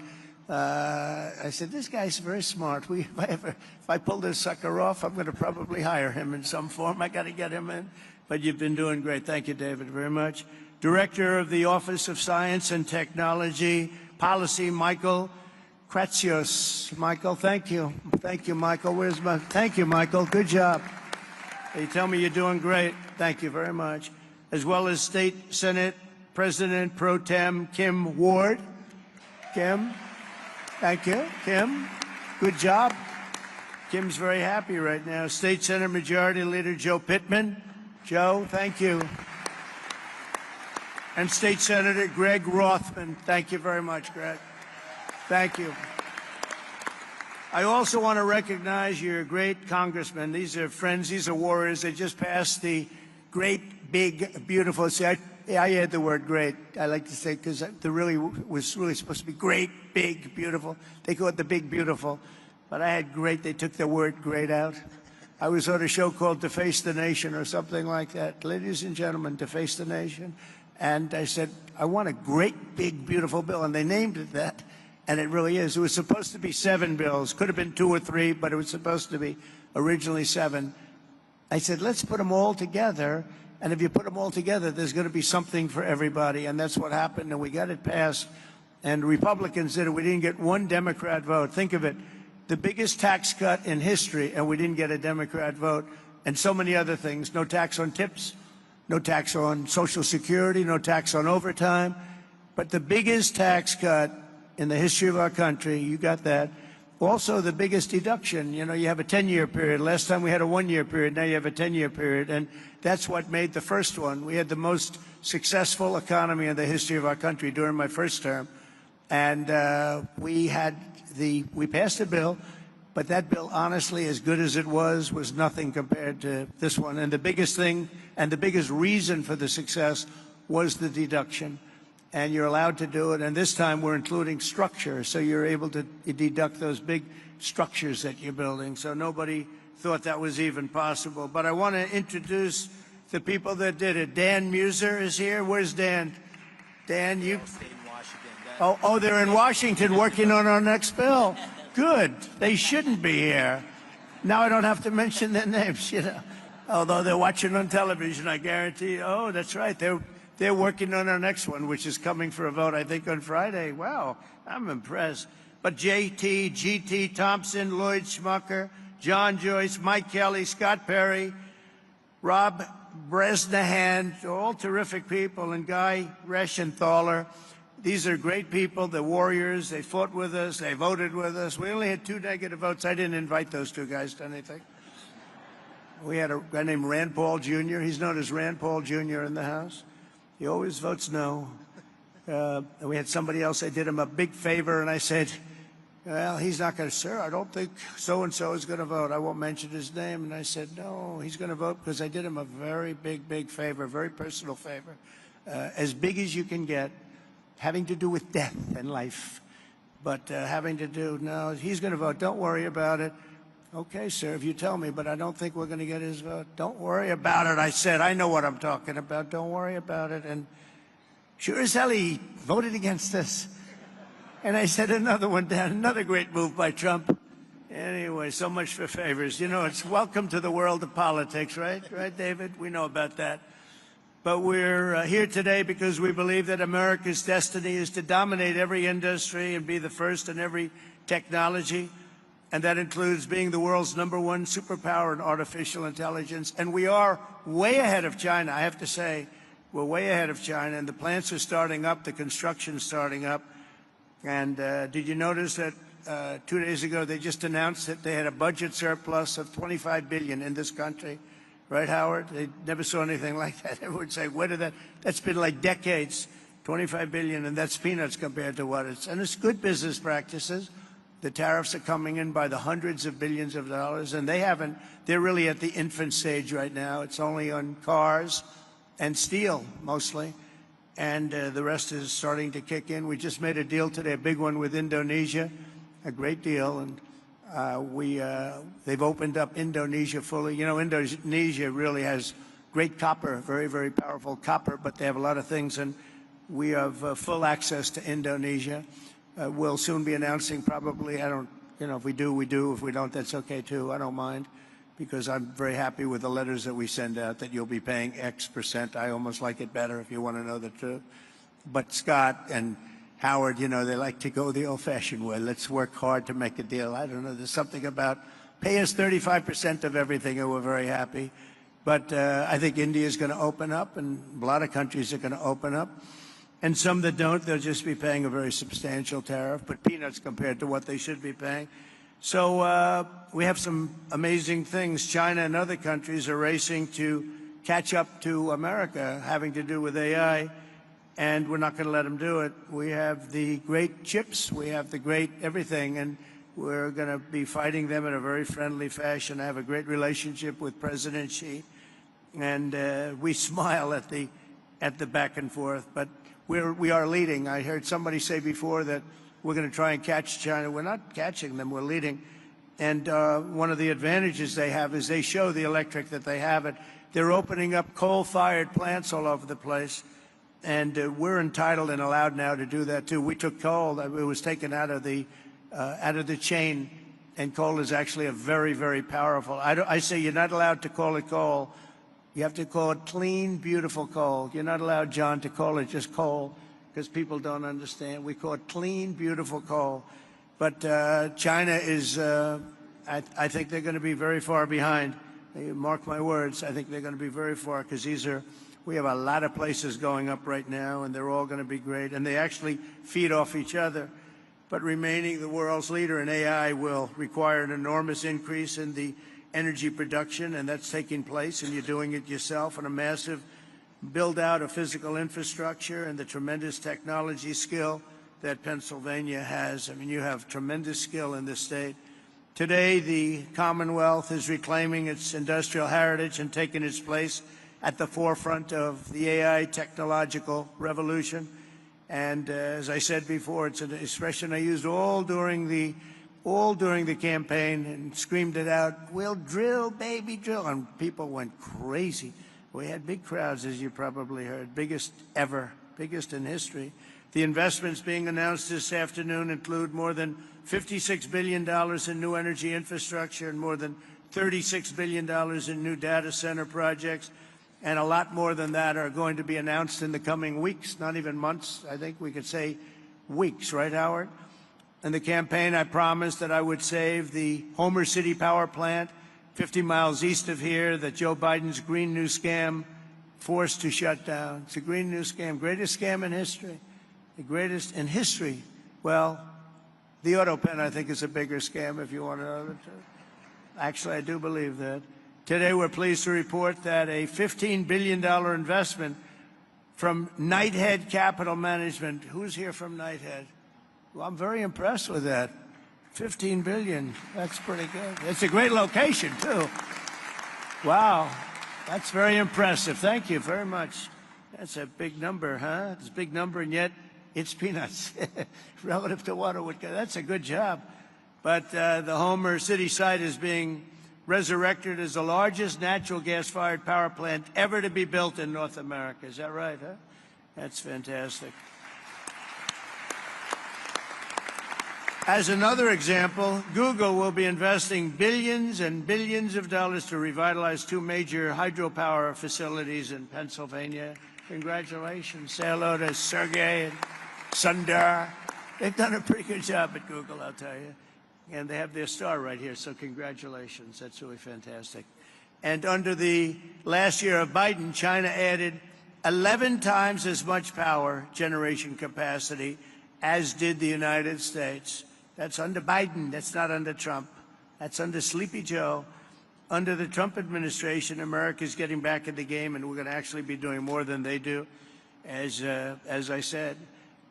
I said, this guy's very smart. If I pull this sucker off, I'm going to probably hire him in some form. I got to get him in. But you've been doing great. Thank you, David, very much. Director of the Office of Science and Technology Policy, Michael Kratsios. Michael, thank you. Thank you, Michael. Thank you, Michael. Good job. They tell me you're doing great. Thank you very much. As well as State Senate President Pro Tem Kim Ward. Kim, thank you. Kim, good job. Kim's very happy right now. State Senate Majority Leader Joe Pittman. Joe, thank you. And State Senator Greg Rothman. Thank you very much, Greg. Thank you. I also want to recognize your great congressmen. These are friends. These are warriors. They just passed the great, big, beautiful. See, I add the word great. I like to say because the really was really supposed to be great, big, beautiful. They call it the big, beautiful. But I had great. They took the word great out. I was on a show called Deface the Nation or something like that. Ladies and gentlemen, Deface the Nation. And I said, I want a great, big, beautiful bill. And they named it that. And it really is. It was supposed to be 7 bills. Could have been 2 or 3, but it was supposed to be originally 7. I said, let's put them all together. And if you put them all together, there's going to be something for everybody. And that's what happened. And we got it passed. And Republicans did it. We didn't get one Democrat vote. Think of it. The biggest tax cut in history, and we didn't get a Democrat vote. And so many other things. No tax on tips. No tax on Social Security. No tax on overtime. But the biggest tax cut in the history of our country, you got that. Also, the biggest deduction. You know, you have a 10-year period. Last time we had a 1-year period. Now you have a 10-year period. And that's what made the first one. We had the most successful economy in the history of our country during my first term. And we passed a bill, but that bill, honestly, as good as it was nothing compared to this one. And the biggest thing and the biggest reason for the success was the deduction. And you're allowed to do it. And this time we're including structure. So you're able to deduct those big structures that you're building. So nobody thought that was even possible. But I want to introduce the people that did it. Dan Muser is here. Where's Dan? Dan, you... Oh, they're in Washington working on our next bill. Good. They shouldn't be here. Now I don't have to mention their names, you know. Although they're watching on television, I guarantee. Oh, that's right. They're working on our next one, which is coming for a vote, I think, on Friday. Wow, I'm impressed. But JT, GT Thompson, Lloyd Schmucker, John Joyce, Mike Kelly, Scott Perry, Rob Bresnahan, all terrific people, and Guy Reschenthaler. These are great people. They're warriors. They fought with us. They voted with us. We only had 2 negative votes. I didn't invite those 2 guys to anything. We had a guy named Rand Paul Jr. He's known as Rand Paul Jr. in the House. He always votes no. And we had somebody else. I did him a big favor, and I said, well, he's not going to, sir, I don't think so-and-so is going to vote. I won't mention his name. And I said, no, he's going to vote because I did him a very big, big favor, very personal favor, as big as you can get, having to do with death and life. But having to do, no, he's going to vote. Don't worry about it. Okay, sir, if you tell me, but I don't think we're going to get his vote. Don't worry about it, I said. I know what I'm talking about. Don't worry about it. And sure as hell, he voted against us. And I said another one down, another great move by Trump. Anyway, so much for favors. You know, it's welcome to the world of politics, right? Right, David? We know about that. But we're here today because we believe that America's destiny is to dominate every industry and be the first in every technology. And that includes being the world's #1 superpower in artificial intelligence. And we are way ahead of China, I have to say. We're way ahead of China, and the plants are starting up, the construction's starting up. And did you notice that 2 days ago they just announced that they had a budget surplus of $25 billion in this country? Right, Howard? They never saw anything like that. Everyone would say, where did that? That's been like decades, $25 billion, and that's peanuts compared to what it's. And it's good business practices. The tariffs are coming in by the hundreds of billions of dollars, and they're really at the infant stage right now. It's only on cars and steel, mostly, and the rest is starting to kick in. We just made a deal today, a big one with Indonesia, a great deal, and they've opened up Indonesia fully. You know, Indonesia really has great copper, very, very powerful copper, but they have a lot of things, and we have full access to Indonesia. We'll soon be announcing probably, if we do, we do. If we don't, that's okay too. I don't mind, because I'm very happy with the letters that we send out that you'll be paying X percent. I almost like it better if you want to know the truth. But Scott and Howard, they like to go the old-fashioned way. Let's work hard to make a deal. I don't know. There's something about pay us 35% of everything and we're very happy. But I think India is going to open up, and a lot of countries are going to open up. And some that don't, they'll just be paying a very substantial tariff, but peanuts compared to what they should be paying. So we have some amazing things. China and other countries are racing to catch up to America, having to do with AI, and we're not going to let them do it. We have the great chips, we have the great everything, and we're going to be fighting them in a very friendly fashion. I have a great relationship with President Xi, and we smile at the back and forth, but we are leading. I heard somebody say before that we're going to try and catch China. We're not catching them, we're leading. And one of the advantages they have is they show the electric that they have it. They're opening up coal-fired plants all over the place, and we're entitled and allowed now to do that too. We took coal, it was taken out of the chain, and coal is actually a very, very powerful. I say you're not allowed to call it coal. You have to call it clean, beautiful coal. You're not allowed, John, to call it just coal, because people don't understand. We call it clean, beautiful coal. But China is, I think they're going to be very far behind. Mark my words, I think they're going to be very far, because we have a lot of places going up right now, and they're all going to be great. And they actually feed off each other. But remaining the world's leader in AI will require an enormous increase in the energy production, and that's taking place, and you're doing it yourself, and a massive build-out of physical infrastructure and the tremendous technology skill that Pennsylvania has. I mean, you have tremendous skill in this state. Today, the Commonwealth is reclaiming its industrial heritage and taking its place at the forefront of the AI technological revolution. And as I said before, it's an expression I used all during the campaign and screamed it out, "We'll drill, baby, drill." And people went crazy. We had big crowds, as you probably heard, biggest ever, biggest in history. The investments being announced this afternoon include more than $56 billion in new energy infrastructure and more than $36 billion in new data center projects. And a lot more than that are going to be announced in the coming weeks, not even months. I think we could say weeks, right, Howard? In the campaign, I promised that I would save the Homer City power plant 50 miles east of here that Joe Biden's Green New Scam forced to shut down. It's a Green New Scam, greatest scam in history, the greatest in history. Well, the auto pen, I think, is a bigger scam, if you want to know the truth. Actually, I do believe that. Today, we're pleased to report that a $15 billion investment from Knighthead Capital Management. Who's here from Knighthead? Well, I'm very impressed with that. 15 billion, that's pretty good. It's a great location, too. Wow, that's very impressive. Thank you very much. That's a big number, huh? It's a big number, and yet it's peanuts relative to what it would go. That's a good job. But the Homer City site is being resurrected as the largest natural gas-fired power plant ever to be built in North America. Is that right, huh? That's fantastic. As another example, Google will be investing billions and billions of dollars to revitalize two major hydropower facilities in Pennsylvania. Congratulations. Say hello to Sergey and Sundar. They've done a pretty good job at Google, I'll tell you. And they have their star right here, so congratulations. That's really fantastic. And under the last year of Biden, China added 11 times as much power generation capacity as did the United States. That's under Biden. That's not under Trump. That's under Sleepy Joe. Under the Trump administration, America's getting back in the game, and we're going to actually be doing more than they do, as I said.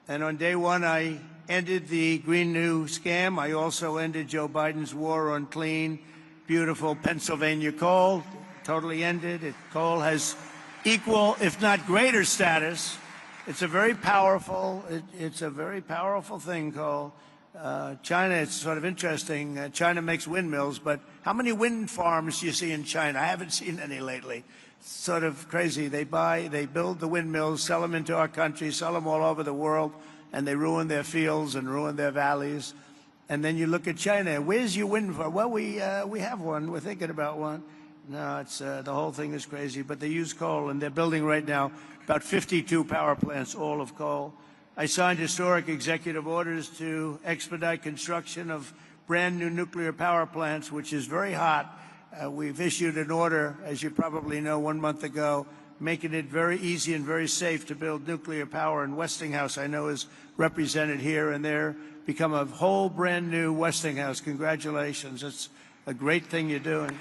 And on day one, I ended the Green New Scam. I also ended Joe Biden's war on clean, beautiful Pennsylvania coal. Totally ended. Coal has equal, if not greater, status. It's a very powerful. It's a very powerful thing, coal. China, it's sort of interesting. China makes windmills, but how many wind farms do you see in China? I haven't seen any lately. It's sort of crazy. They build the windmills, sell them into our country, sell them all over the world, and they ruin their fields and ruin their valleys. And then you look at China. Where's your wind farm? Well, we have one. We're thinking about one. No, it's the whole thing is crazy. But they use coal, and they're building right now about 52 power plants, all of coal. I signed historic executive orders to expedite construction of brand new nuclear power plants, which is very hot. We've issued an order, as you probably know, 1 month ago, making it very easy and very safe to build nuclear power. And Westinghouse, I know, is represented here, and they're become a whole brand new Westinghouse. Congratulations. It's a great thing you're doing.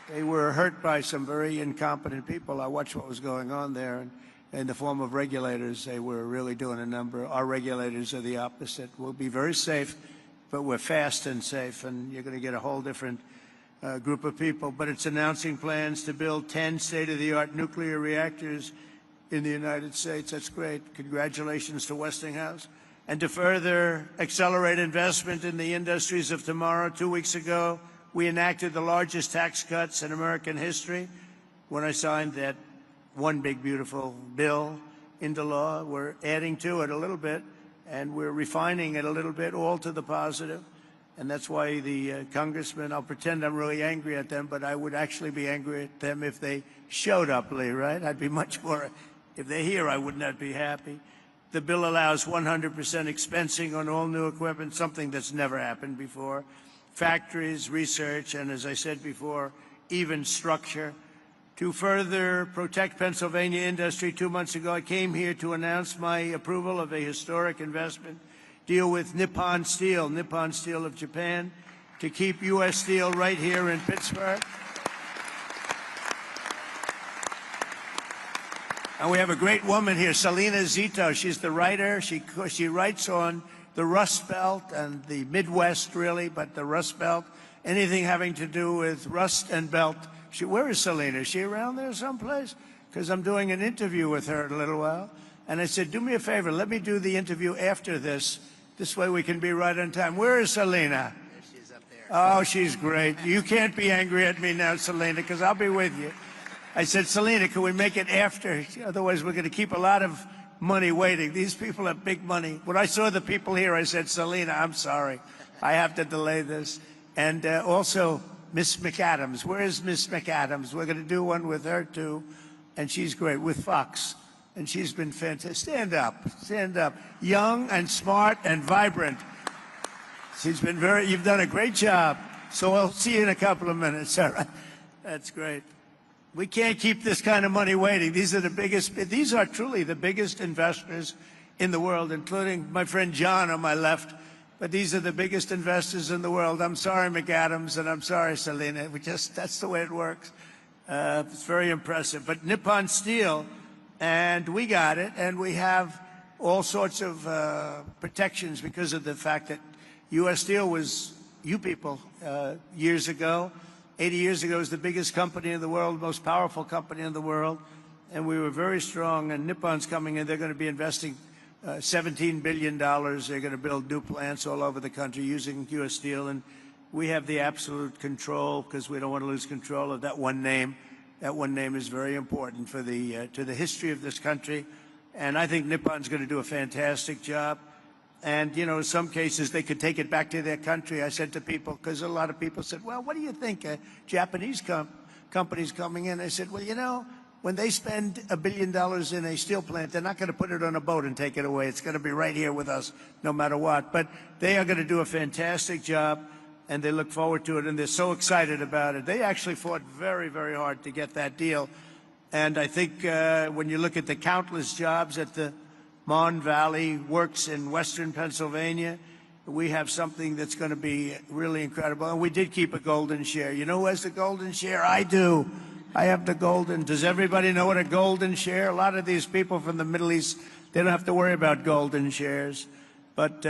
They were hurt by some very incompetent people. I watched what was going on there, and in the form of regulators, they were really doing a number. Our regulators are the opposite. We'll be very safe, but we're fast and safe, and you're going to get a whole different group of people. But it's announcing plans to build 10 state-of-the-art nuclear reactors in the United States. That's great. Congratulations to Westinghouse. And to further accelerate investment in the industries of tomorrow, 2 weeks ago, we enacted the largest tax cuts in American history when I signed that one big, beautiful bill into law. We're adding to it a little bit, and we're refining it a little bit, all to the positive. And that's why the congressmen, I'll pretend I'm really angry at them, but I would actually be angry at them if they showed up, Lee, right? I'd be much more, if they're here, I would not be happy. The bill allows 100% expensing on all new equipment, something that's never happened before. Factories, research, and as I said before, even structure. To further protect Pennsylvania industry, 2 months ago, I came here to announce my approval of a historic investment deal with Nippon Steel of Japan, to keep U.S. Steel right here in Pittsburgh. And we have a great woman here, Selena Zito. She's the writer. She writes on the Rust Belt and the Midwest, really, but the Rust Belt, anything having to do with rust and belt. Where is Selena? Is she around there someplace? Because I'm doing an interview with her in a little while. And I said, do me a favor, let me do the interview after this. This way we can be right on time. Where is Selena? There she is up there. Oh, she's great. You can't be angry at me now, Selena, because I'll be with you. I said, Selena, can we make it after? Otherwise, we're going to keep a lot of money waiting. These people have big money. When I saw the people here, I said, Selena, I'm sorry. I have to delay this. And also, Miss McAdams. Where is Miss McAdams? We're going to do one with her, too. And she's great, with Fox. And she's been fantastic. Stand up. Stand up. Young and smart and vibrant. She's been you've done a great job. So I'll see you in a couple of minutes. All right. That's great. We can't keep this kind of money waiting. These are truly the biggest investors in the world, including my friend John on my left. But these are the biggest investors in the world. I'm sorry, McAdams, and I'm sorry, Selena. That's the way it works. It's very impressive. But Nippon Steel, and we got it, and we have all sorts of protections because of the fact that U.S. Steel was you people years ago. 80 years ago, it was the biggest company in the world, most powerful company in the world, and we were very strong. And Nippon's coming in. They're going to be investing $17 billion. They're going to build new plants all over the country using U.S. Steel, and we have the absolute control because we don't want to lose control of that one name. That one name is very important for to the history of this country, and I think Nippon's going to do a fantastic job. And, you know, in some cases, they could take it back to their country. I said to people, because a lot of people said, well, what do you think? Japanese companies coming in. I said, well, you know, when they spend $1 billion in a steel plant, they're not going to put it on a boat and take it away. It's going to be right here with us no matter what. But they are going to do a fantastic job, and they look forward to it, and they're so excited about it. They actually fought very, very hard to get that deal. And I think when you look at the countless jobs at the Mon Valley Works in western Pennsylvania, we have something that's going to be really incredible. And we did keep a golden share. You know who has the golden share? I do. I have the golden. Does everybody know what a golden share? A lot of these people from the Middle East, they don't have to worry about golden shares. But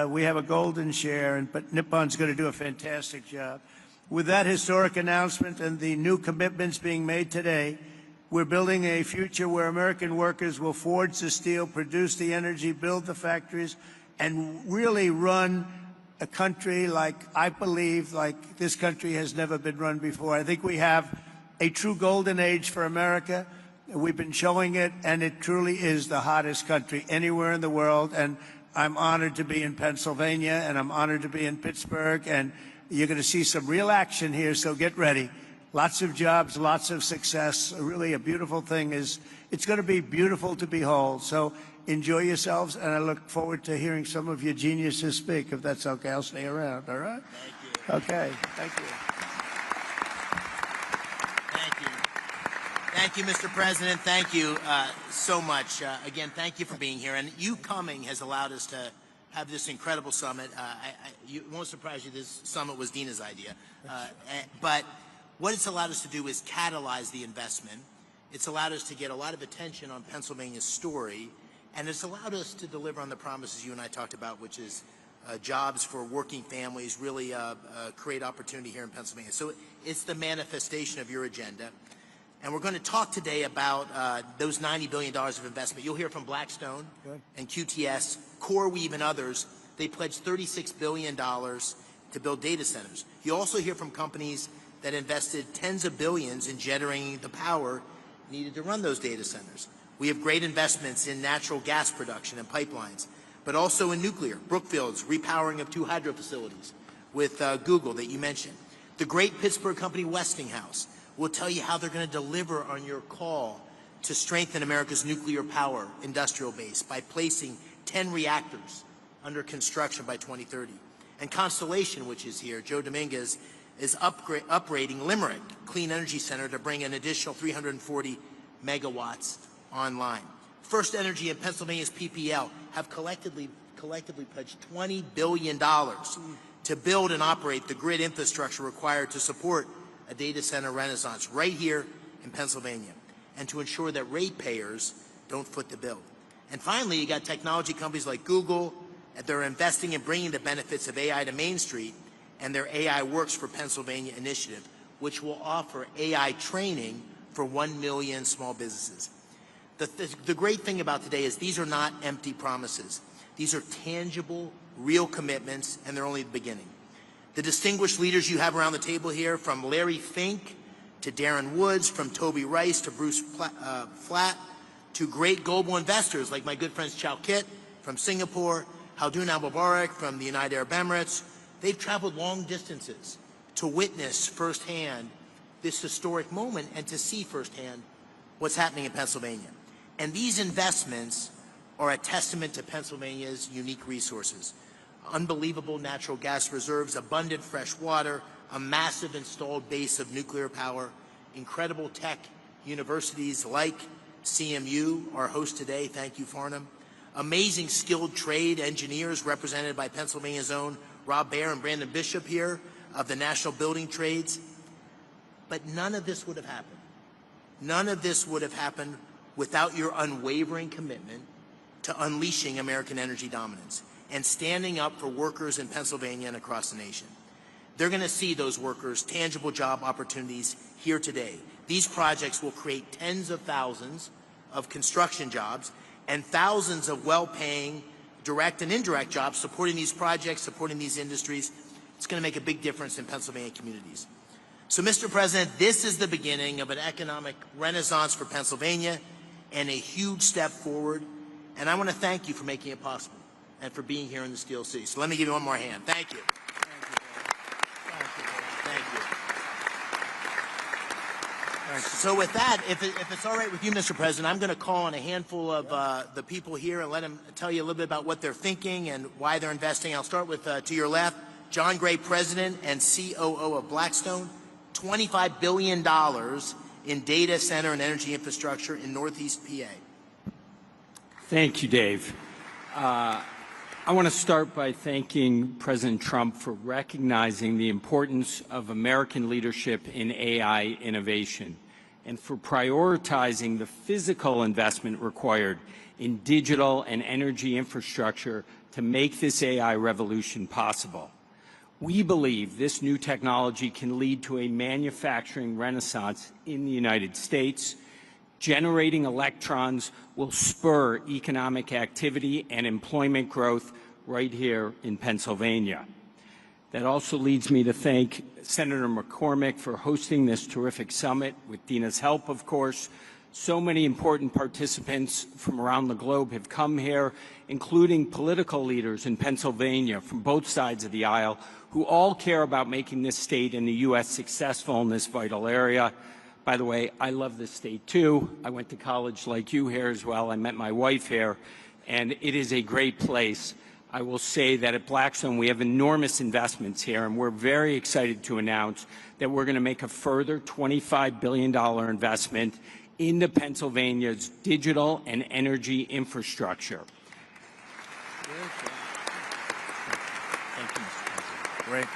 we have a golden share, but Nippon's going to do a fantastic job. With that historic announcement and the new commitments being made today, we're building a future where American workers will forge the steel, produce the energy, build the factories, and really run a country like, I believe, like this country has never been run before. I think we have a true golden age for America. We've been showing it, and it truly is the hottest country anywhere in the world. And I'm honored to be in Pennsylvania, and I'm honored to be in Pittsburgh, and you're going to see some real action here, so get ready. Lots of jobs, lots of success. Really a beautiful thing is, it's going to be beautiful to behold. So enjoy yourselves, and I look forward to hearing some of your geniuses speak. If that's okay, I'll stay around, all right? Thank you. Okay, thank you. Thank you. Thank you, Mr. President. Thank you so much. Again, thank you for being here. And you coming has allowed us to have this incredible summit. It won't surprise you, this summit was Dina's idea. But what it's allowed us to do is catalyze the investment. It's allowed us to get a lot of attention on Pennsylvania's story, and it's allowed us to deliver on the promises you and I talked about, which is jobs for working families, really create opportunity here in Pennsylvania. So it's the manifestation of your agenda. And we're going to talk today about those $90 billion of investment. You'll hear from Blackstone and QTS, CoreWeave, and others. They pledged $36 billion to build data centers. You'll also hear from companies that invested tens of billions in generating the power needed to run those data centers. We have great investments in natural gas production and pipelines, but also in nuclear. Brookfield's repowering of 2 hydro facilities with Google that you mentioned. The great Pittsburgh company Westinghouse will tell you how they're going to deliver on your call to strengthen America's nuclear power industrial base by placing 10 reactors under construction by 2030. And Constellation, which is here, Joe Dominguez, is upgrading Limerick Clean Energy Center to bring an additional 340 megawatts online. First Energy and Pennsylvania's PPL have collectively pledged $20 billion to build and operate the grid infrastructure required to support a data center renaissance right here in Pennsylvania, and to ensure that ratepayers don't foot the bill. And finally, you got technology companies like Google, and they're investing in bringing the benefits of AI to Main Street, and their AI Works for Pennsylvania initiative, which will offer AI training for 1 million small businesses. The great thing about today is these are not empty promises. These are tangible, real commitments, and they're only the beginning. The distinguished leaders you have around the table here, from Larry Fink to Darren Woods, from Toby Rice to Bruce Flatt, to great global investors like my good friends Chow Kit from Singapore, Haldun Al-Mubarak from the United Arab Emirates. They've traveled long distances to witness firsthand this historic moment and to see firsthand what's happening in Pennsylvania. And these investments are a testament to Pennsylvania's unique resources. Unbelievable natural gas reserves, abundant fresh water, a massive installed base of nuclear power, incredible tech universities like CMU, our host today, thank you, Farnham, amazing skilled trade engineers represented by Pennsylvania's own Rob Baer and Brandon Bishop here of the National Building Trades. But none of this would have happened. None of this would have happened without your unwavering commitment to unleashing American energy dominance and standing up for workers in Pennsylvania and across the nation. They're going to see those workers' tangible job opportunities here today. These projects will create tens of thousands of construction jobs and thousands of well-paying direct and indirect jobs supporting these projects, supporting these industries. It's going to make a big difference in Pennsylvania communities. So, Mr. President, this is the beginning of an economic renaissance for Pennsylvania and a huge step forward. And I want to thank you for making it possible and for being here in the Steel City. So let me give you one more hand. Thank you. Thank you. So with that, if it's all right with you, Mr. President, I'm going to call on a handful of the people here and let them tell you a little bit about what they're thinking and why they're investing. I'll start with, to your left, John Gray, President and COO of Blackstone. $25 billion in data center and energy infrastructure in Northeast PA. Thank you, Dave. I want to start by thanking President Trump for recognizing the importance of American leadership in AI innovation and for prioritizing the physical investment required in digital and energy infrastructure to make this AI revolution possible. We believe this new technology can lead to a manufacturing renaissance in the United States. Generating electrons will spur economic activity and employment growth right here in Pennsylvania. That also leads me to thank Senator McCormick for hosting this terrific summit, with Dina's help, of course, So many important participants from around the globe have come here, including political leaders in Pennsylvania from both sides of the aisle, who all care about making this state and the U.S. successful in this vital area. By the way, I love this state too. I went to college like you here as well. I met my wife here, and it is a great place. I will say that at Blackstone we have enormous investments here, and we're very excited to announce that we're going to make a further $25 billion investment into Pennsylvania's digital and energy infrastructure. Thank you, Mr. President. Great.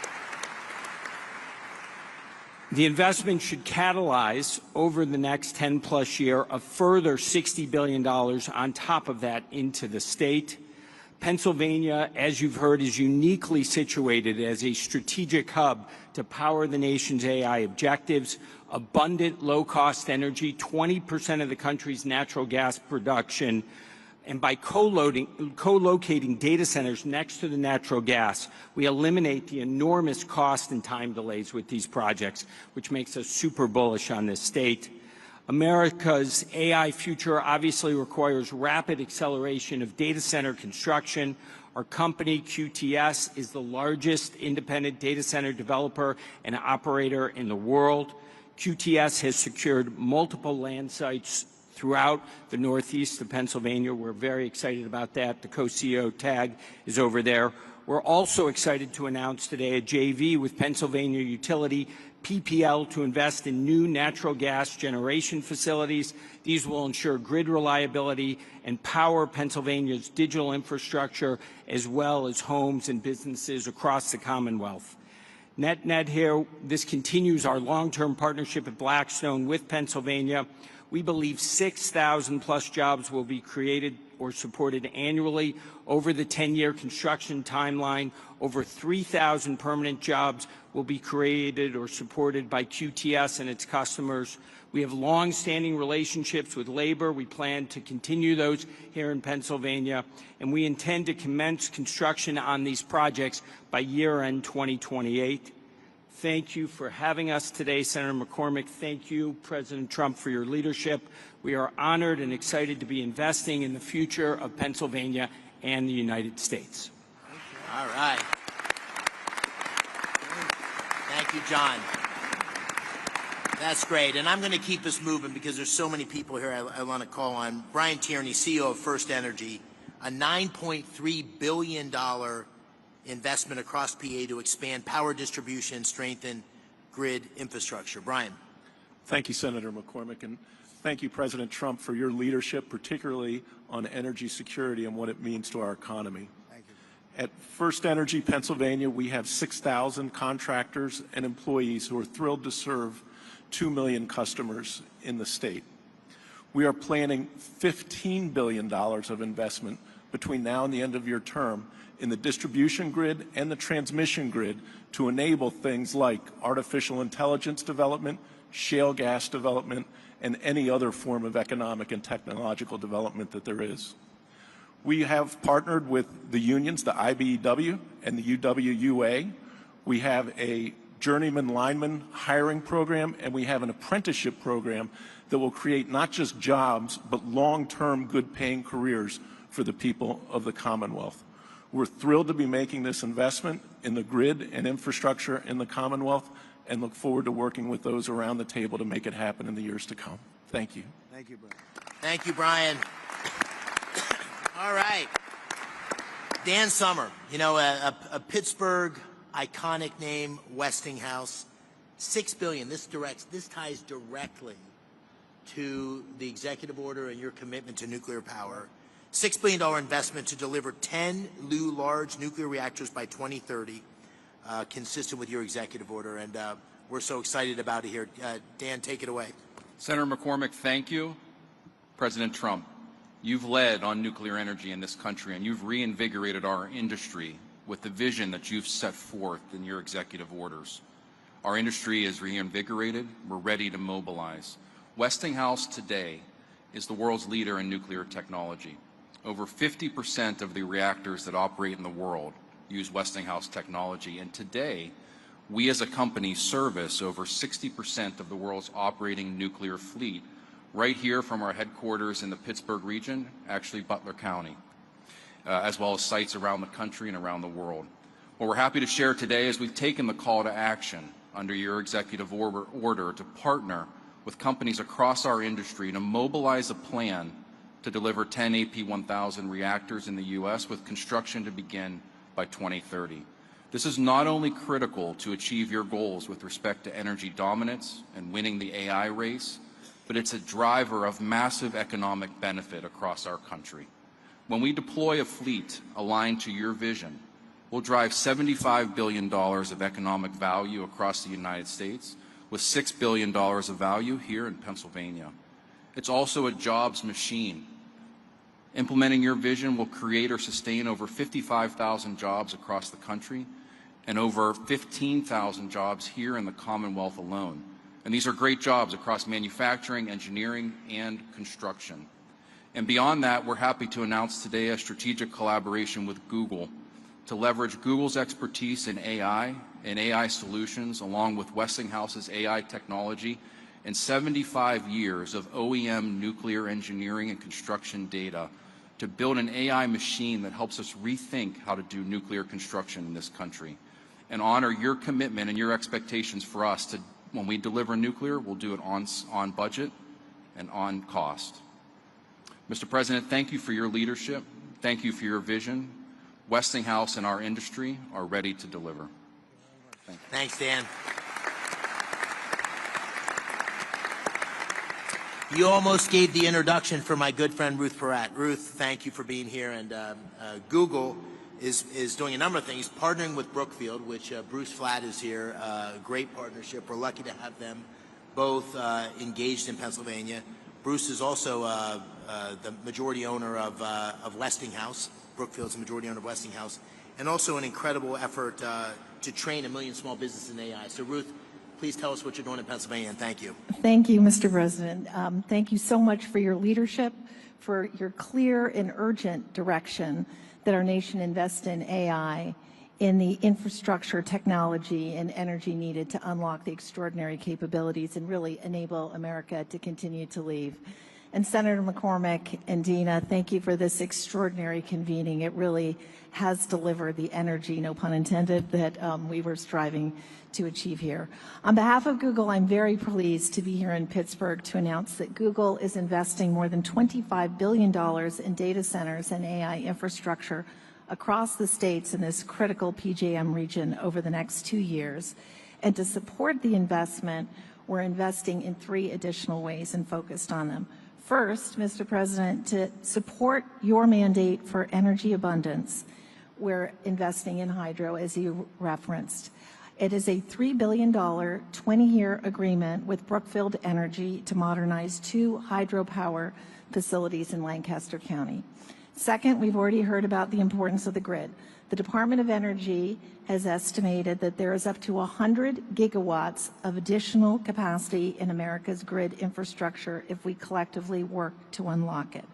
The investment should catalyze over the next 10-plus year a further $60 billion on top of that into the state. Pennsylvania, as you've heard, is uniquely situated as a strategic hub to power the nation's AI objectives. Abundant, low-cost energy, 20% of the country's natural gas production, and by co-locating data centers next to the natural gas, we eliminate the enormous cost and time delays with these projects, which makes us super bullish on this state. America's AI future obviously requires rapid acceleration of data center construction. Our company, QTS, is the largest independent data center developer and operator in the world. QTS has secured multiple land sites throughout the northeast of Pennsylvania. We're very excited about that. The co-CEO tag is over there. We're also excited to announce today a JV with Pennsylvania utility PPL to invest in new natural gas generation facilities. These will ensure grid reliability and power Pennsylvania's digital infrastructure as well as homes and businesses across the Commonwealth. Net here, this continues our long-term partnership at Blackstone with Pennsylvania. We believe 6,000 plus jobs will be created or supported annually over the 10-year construction timeline. Over 3,000 permanent jobs will be created or supported by QTS and its customers. We have long-standing relationships with labor. We plan to continue those here in Pennsylvania, and we intend to commence construction on these projects by year-end 2028. Thank you for having us today, Senator McCormick. Thank you, President Trump, for your leadership. We are honored and excited to be investing in the future of Pennsylvania and the United States. All right. Thank you, John. That's great. And I'm going to keep us moving because there's so many people here I want to call on. Brian Tierney, CEO of First Energy, a $9.3 billion investment across PA to expand power distribution and strengthen grid infrastructure. Brian. Thank you, Senator McCormick, and thank you, President Trump, for your leadership, particularly on energy security and what it means to our economy. Thank you. At First Energy Pennsylvania, we have 6,000 contractors and employees who are thrilled to serve 2 million customers in the state. We are planning $15 billion of investment between now and the end of your term in the distribution grid and the transmission grid to enable things like artificial intelligence development, shale gas development, and any other form of economic and technological development that there is. We have partnered with the unions, the IBEW and the UWUA. We have a journeyman lineman hiring program, and we have an apprenticeship program that will create not just jobs, but long-term good-paying careers for the people of the Commonwealth. We're thrilled to be making this investment in the grid and infrastructure in the Commonwealth and look forward to working with those around the table to make it happen in the years to come. Thank you. Thank you, Brian. Thank you, Brian. All right. Dan Summer, you know, a Pittsburgh iconic name, Westinghouse, $6 billion. This ties directly to the executive order and your commitment to nuclear power. $6 billion investment to deliver 10 new large nuclear reactors by 2030, consistent with your executive order, and we're so excited about it here. Dan, take it away. Senator McCormick, thank you. President Trump, you've led on nuclear energy in this country, and you've reinvigorated our industry with the vision that you've set forth in your executive orders. Our industry is reinvigorated. We're ready to mobilize. Westinghouse today is the world's leader in nuclear technology. Over 50% of the reactors that operate in the world use Westinghouse technology, and today, we as a company service over 60% of the world's operating nuclear fleet right here from our headquarters in the Pittsburgh region, actually Butler County, as well as sites around the country and around the world. What we're happy to share today is we've taken the call to action under your executive order to partner with companies across our industry to mobilize a plan to deliver 10 AP1000 reactors in the U.S. with construction to begin by 2030. This is not only critical to achieve your goals with respect to energy dominance and winning the AI race, but it's a driver of massive economic benefit across our country. When we deploy a fleet aligned to your vision, we'll drive $75 billion of economic value across the United States, with $6 billion of value here in Pennsylvania. It's also a jobs machine. Implementing your vision will create or sustain over 55,000 jobs across the country and over 15,000 jobs here in the Commonwealth alone. And these are great jobs across manufacturing, engineering, and construction. And beyond that, we're happy to announce today a strategic collaboration with Google to leverage Google's expertise in AI and AI solutions, along with Westinghouse's AI technology and 75 years of OEM nuclear engineering and construction data to build an AI machine that helps us rethink how to do nuclear construction in this country and honor your commitment and your expectations for us to, when we deliver nuclear, we'll do it on budget and on cost. Mr. President, thank you for your leadership. Thank you for your vision. Westinghouse and our industry are ready to deliver. Thank you. Thanks, Dan. You almost gave the introduction for my good friend Ruth Peratt. Ruth, thank you for being here. And Google is doing a number of things, partnering with Brookfield, which Bruce Flatt is here, great partnership. We're lucky to have them both engaged in Pennsylvania. Bruce is also the majority owner of Westinghouse. Brookfield's the majority owner of Westinghouse, and also an incredible effort to train 1 million small businesses in AI. So Ruth, please tell us what you're doing in Pennsylvania, and thank you. Thank you, Mr. President. Thank you so much for your leadership, for your clear and urgent direction that our nation invest in AI, in the infrastructure, technology, and energy needed to unlock the extraordinary capabilities and really enable America to continue to lead. And Senator McCormick and Dina, thank you for this extraordinary convening. It really has delivered the energy, no pun intended, that we were striving to achieve here. On behalf of Google, I'm very pleased to be here in Pittsburgh to announce that Google is investing more than $25 billion in data centers and AI infrastructure across the states in this critical PJM region over the next 2 years. And to support the investment, we're investing in 3 additional ways and focused on them. First, Mr. President, to support your mandate for energy abundance, we're investing in hydro, as you referenced. It is a $3 billion 20-year agreement with Brookfield Energy to modernize 2 hydropower facilities in Lancaster County. Second, we've already heard about the importance of the grid. The Department of Energy has estimated that there is up to 100 gigawatts of additional capacity in America's grid infrastructure if we collectively work to unlock it.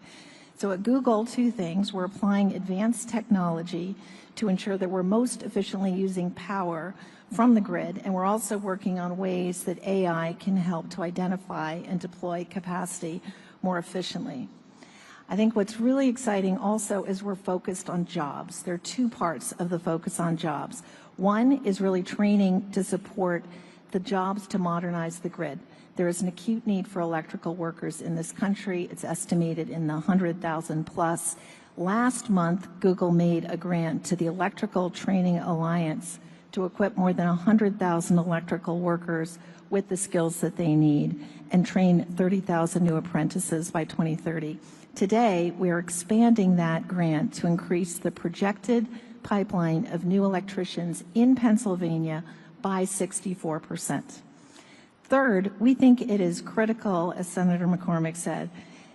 So at Google, 2 things. We're applying advanced technology to ensure that we're most efficiently using power from the grid, and we're also working on ways that AI can help to identify and deploy capacity more efficiently. I think what's really exciting also is we're focused on jobs. There are 2 parts of the focus on jobs. One is really training to support the jobs to modernize the grid. There is an acute need for electrical workers in this country. It's estimated in the 100,000 plus. Last month, Google made a grant to the Electrical Training Alliance to equip more than 100,000 electrical workers with the skills that they need and train 30,000 new apprentices by 2030. Today, we are expanding that grant to increase the projected pipeline of new electricians in Pennsylvania by 64%. Third, we think it is critical, as Senator McCormick said,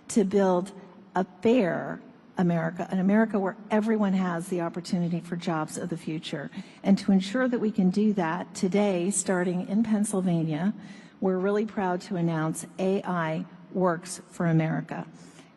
to build a fair America, an America where everyone has the opportunity for jobs of the future. And to ensure that we can do that today, starting in Pennsylvania, we're really proud to announce AI Works for America.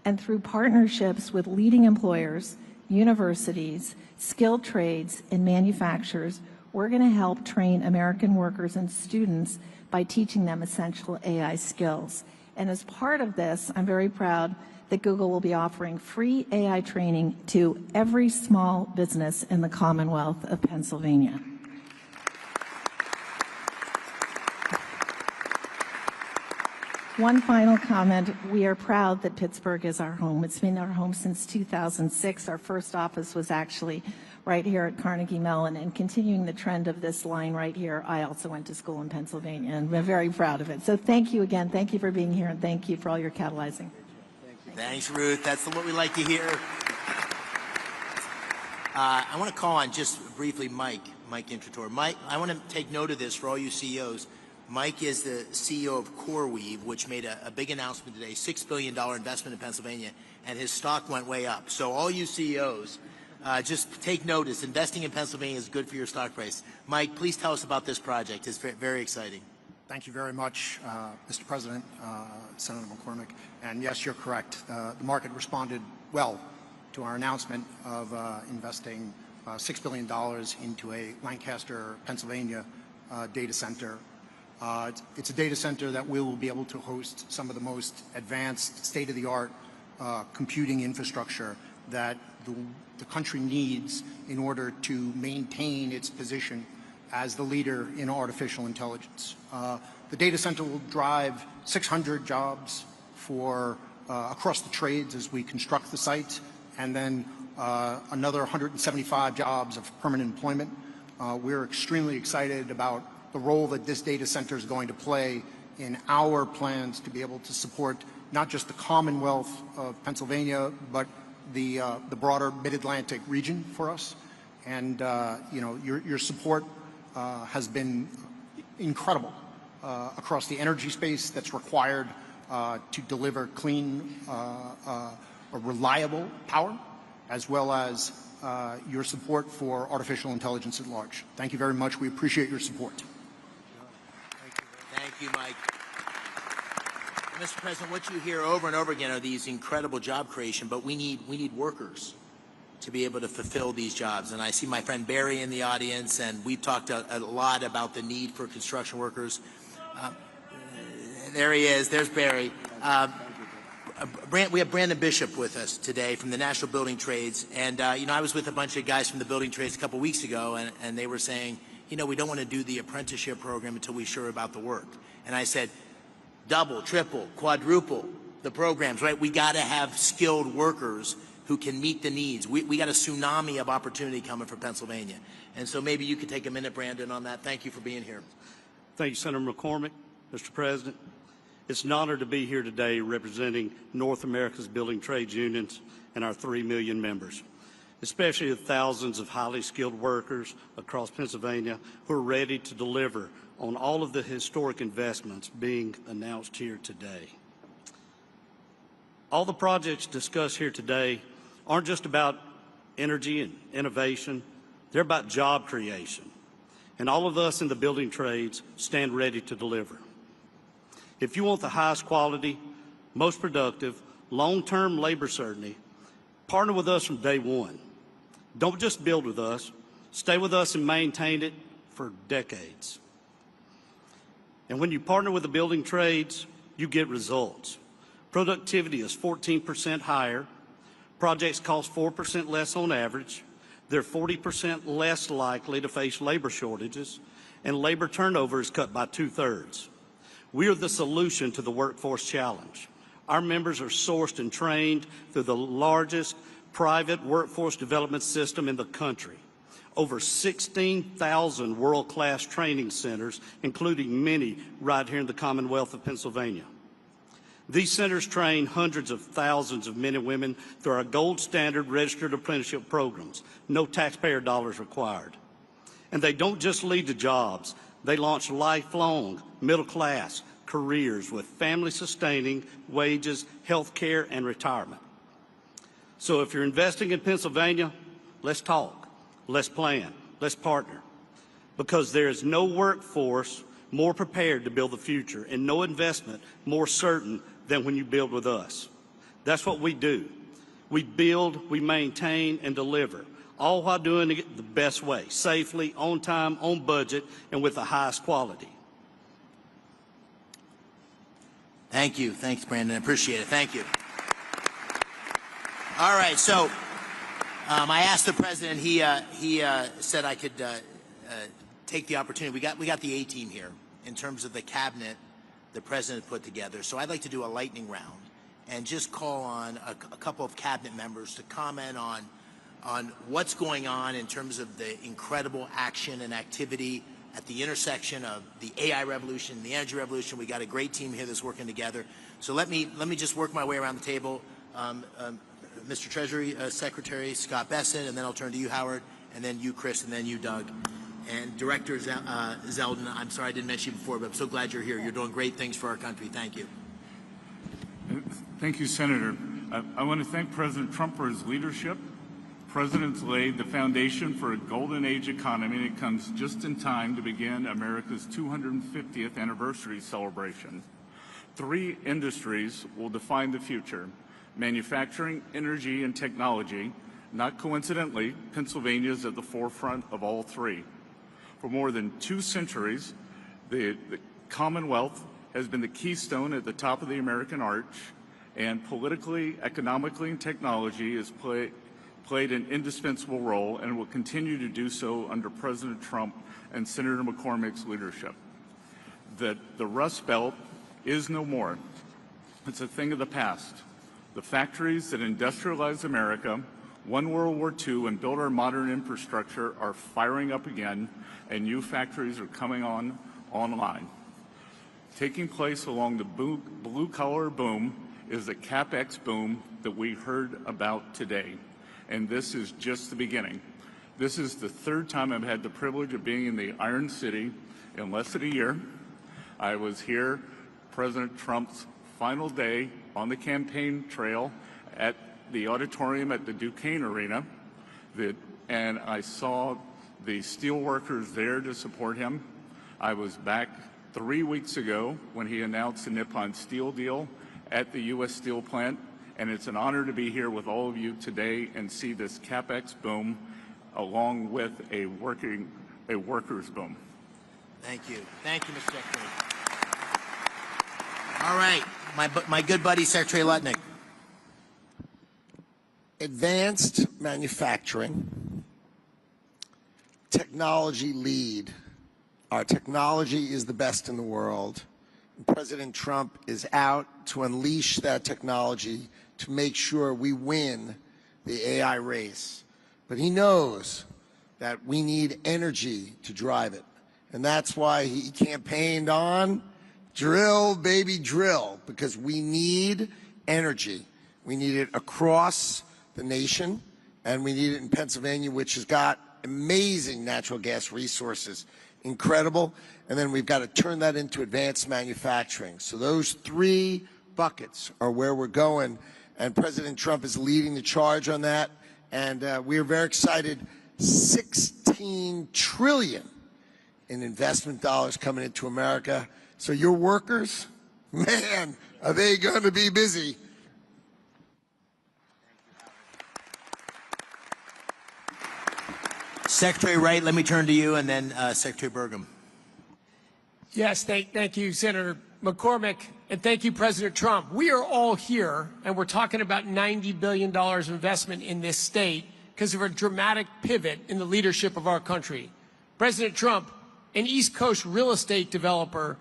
And through partnerships with leading employers, universities, skilled trades, and manufacturers, we're going to help train American workers and students by teaching them essential AI skills. And as part of this, I'm very proud that Google will be offering free AI training to every small business in the Commonwealth of Pennsylvania. One final comment. We are proud that Pittsburgh is our home. It's been our home since 2006. Our first office was actually right here at Carnegie Mellon, and continuing the trend of this line right here, I also went to school in Pennsylvania, and we're very proud of it. So thank you again. Thank you for being here, and thank you for all your catalyzing. Thanks, Ruth. That's what we like to hear. I want to call on just briefly Mike Introductory. Mike, I want to take note of this for all you CEOs. Mike is the CEO of CoreWeave, which made a big announcement today, $6 billion investment in Pennsylvania, and his stock went way up. So all you CEOs, just take notice. Investing in Pennsylvania is good for your stock price. Mike, please tell us about this project. It's very exciting. Thank you very much, Mr. President, Senator McCormick. And yes, you're correct. The market responded well to our announcement of investing $6 billion into a Lancaster, Pennsylvania data center. It's a data center that will be able to host some of the most advanced, state-of-the-art computing infrastructure that the country needs in order to maintain its position as the leader in artificial intelligence. The data center will drive 600 jobs for across the trades as we construct the site, and then another 175 jobs of permanent employment. We're extremely excited about the role that this data center is going to play in our plans to be able to support not just the Commonwealth of Pennsylvania, but the broader Mid-Atlantic region for us. And you know, your support has been incredible across the energy space that's required to deliver clean, reliable power, as well as your support for artificial intelligence at large. Thank you very much. We appreciate your support. Thank you, Mike. Mr. President, what you hear over and over again are these incredible job creation, but we need workers to be able to fulfill these jobs. And I see my friend Barry in the audience, and we've talked a lot about the need for construction workers. There he is. There's Barry. We have Brandon Bishop with us today from the National Building Trades. And, you know, I was with a bunch of guys from the building trades a couple weeks ago, and they were saying, you know, we don't want to do the apprenticeship program until we're sure about the work. And I said, double, triple, quadruple the programs, right? We got to have skilled workers who can meet the needs. We got a tsunami of opportunity coming for Pennsylvania. And so maybe you could take a minute, Brandon, on that. Thank you for being here. Thank you, Senator McCormick. Mr. President, it's an honor to be here today representing North America's building trades unions and our 3 million members, especially the thousands of highly skilled workers across Pennsylvania who are ready to deliver on all of the historic investments being announced here today. All the projects discussed here today aren't just about energy and innovation, they're about job creation. And all of us in the building trades stand ready to deliver. If you want the highest quality, most productive, long-term labor certainty, partner with us from day one. Don't just build with us, stay with us and maintain it for decades. And when you partner with the building trades, you get results. Productivity is 14% higher, projects cost 4% less on average, they're 40% less likely to face labor shortages, and labor turnover is cut by 2/3. We are the solution to the workforce challenge. Our members are sourced and trained through the largest private workforce development system in the country. Over 16,000 world-class training centers, including many right here in the Commonwealth of Pennsylvania. These centers train hundreds of thousands of men and women through our gold standard registered apprenticeship programs. No taxpayer dollars required. And they don't just lead to jobs. They launch lifelong middle-class careers with family-sustaining wages, health care, and retirement. So if you're investing in Pennsylvania, let's talk, let's plan, let's partner. Because there is no workforce more prepared to build the future and no investment more certain than when you build with us. That's what we do. We build, we maintain, and deliver, all while doing it the best way, safely, on time, on budget, and with the highest quality. Thank you. Thanks, Brandon. I appreciate it. Thank you. All right. So I asked the president. He said I could take the opportunity. We got the A-team here in terms of the cabinet the president put together. So I'd like to do a lightning round and just call on a couple of cabinet members to comment on what's going on in terms of the incredible action and activity at the intersection of the AI revolution, the energy revolution. We got a great team here that's working together. So let me just work my way around the table. Mr. Treasury Secretary Scott Besson, and then I'll turn to you, Howard, and then you, Chris, and then you, Doug. And Director Zeldin, I'm sorry I didn't mention you before, but I'm so glad you're here. You're doing great things for our country. Thank you. Thank you, Senator. I want to thank President Trump for his leadership. The President's laid the foundation for a golden age economy, and it comes just in time to begin America's 250th anniversary celebration. 3 industries will define the future: manufacturing, energy, and technology. Not coincidentally, Pennsylvania is at the forefront of all 3. For more than 2 centuries, the Commonwealth has been the keystone at the top of the American arch, and politically, economically, and technology has played an indispensable role and will continue to do so under President Trump and Senator McCormick's leadership. The Rust Belt is no more. It's a thing of the past. The factories that industrialized America, won World War II, and built our modern infrastructure are firing up again, and new factories are coming online. Taking place along the blue-collar boom is the CapEx boom that we heard about today, and this is just the beginning. This is the 3rd time I've had the privilege of being in the Iron City in less than a year. I was here President Trump's final day on the campaign trail at the auditorium at the Duquesne Arena, and I saw the steel workers there to support him. I was back 3 weeks ago when he announced the Nippon Steel deal at the U.S. Steel plant, and it's an honor to be here with all of you today and see this CapEx boom along with a workers boom. Thank you. Thank you, Mr. Secretary. All right, my good buddy, Secretary Lutnick. Advanced manufacturing, technology lead. Our technology is the best in the world. President Trump is out to unleash that technology to make sure we win the AI race. But he knows that we need energy to drive it. And that's why he campaigned on drill, baby, drill, because we need energy. We need it across the nation, and we need it in Pennsylvania, which has got amazing natural gas resources, incredible. And then we've got to turn that into advanced manufacturing. So those 3 buckets are where we're going, and President Trump is leading the charge on that. And we are very excited. $16 trillion in investment dollars coming into America. So your workers, man, are they going to be busy? Secretary Wright, let me turn to you, and then Secretary Burgum. Yes, thank you, Senator McCormick, and thank you, President Trump. We are all here, and we're talking about $90 billion of investment in this state because of a dramatic pivot in the leadership of our country. President Trump, an East Coast real estate developer,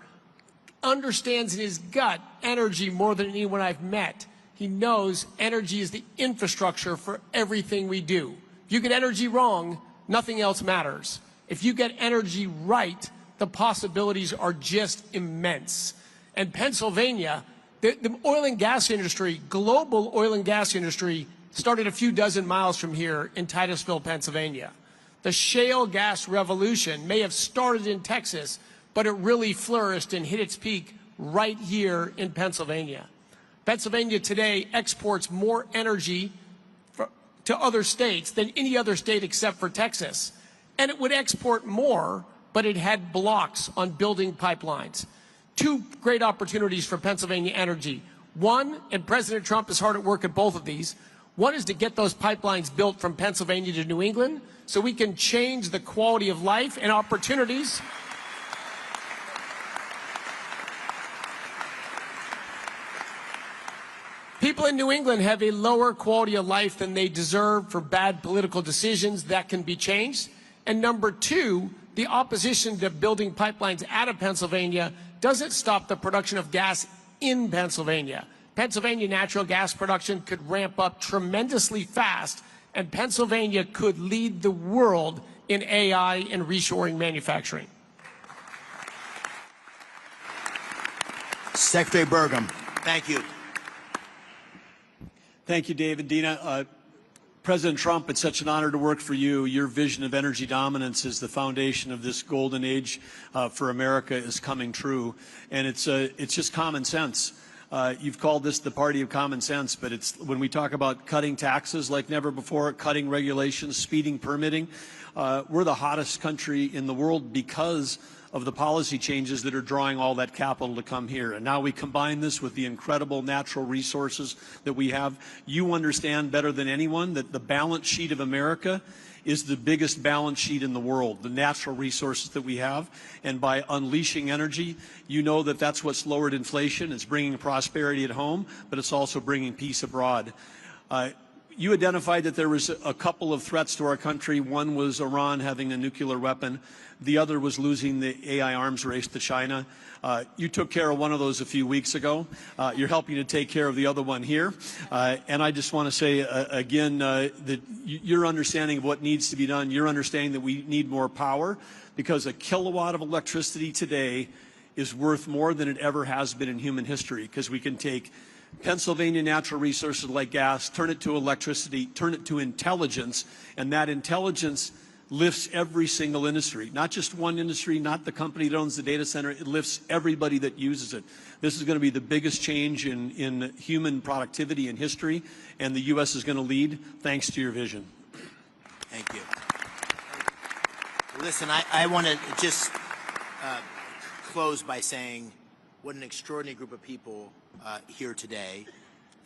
understands in his gut energy more than anyone I've met. He knows energy is the infrastructure for everything we do. If you get energy wrong, nothing else matters. If you get energy right, the possibilities are just immense. And Pennsylvania, the oil and gas industry, global oil and gas industry, started a few dozen miles from here in Titusville, Pennsylvania. The shale gas revolution may have started in Texas, but it really flourished and hit its peak right here in Pennsylvania. Pennsylvania today exports more energy to other states than any other state except for Texas. And it would export more, but it had blocks on building pipelines. 2 great opportunities for Pennsylvania energy. One, and President Trump is hard at work at both of these, one is to get those pipelines built from Pennsylvania to New England so we can change the quality of life and opportunities People in New England have a lower quality of life than they deserve for bad political decisions that can be changed. And number two, the opposition to building pipelines out of Pennsylvania doesn't stop the production of gas in Pennsylvania. Pennsylvania natural gas production could ramp up tremendously fast, and Pennsylvania could lead the world in AI and reshoring manufacturing. Secretary Burgum, thank you. Thank you, Dave and Dina. President Trump, it's such an honor to work for you. Your vision of energy dominance is the foundation of this golden age for America is coming true. And it's just common sense. You've called this the party of common sense, but it's when we talk about cutting taxes like never before, cutting regulations, speeding permitting, we're the hottest country in the world because of the policy changes that are drawing all that capital to come here. And now we combine this with the incredible natural resources that we have. You understand better than anyone that the balance sheet of America is the biggest balance sheet in the world, the natural resources that we have. And by unleashing energy, you know that that's what's lowered inflation. It's bringing prosperity at home, but it's also bringing peace abroad. You identified that there was a couple of threats to our country. One was Iran having a nuclear weapon. The other was losing the AI arms race to China. You took care of one of those a few weeks ago. You're helping to take care of the other one here. And I just want to say again that your understanding of what needs to be done, your understanding that we need more power, because a kilowatt of electricity today is worth more than it ever has been in human history, because we can take Pennsylvania natural resources like gas, turn it to electricity, turn it to intelligence, and that intelligence lifts every single industry, not just one industry, not the company that owns the data center. It lifts everybody that uses it. This is going to be the biggest change in human productivity in history, and the U.S. is going to lead thanks to your vision. Thank you. Listen, I want to just close by saying what an extraordinary group of people here today.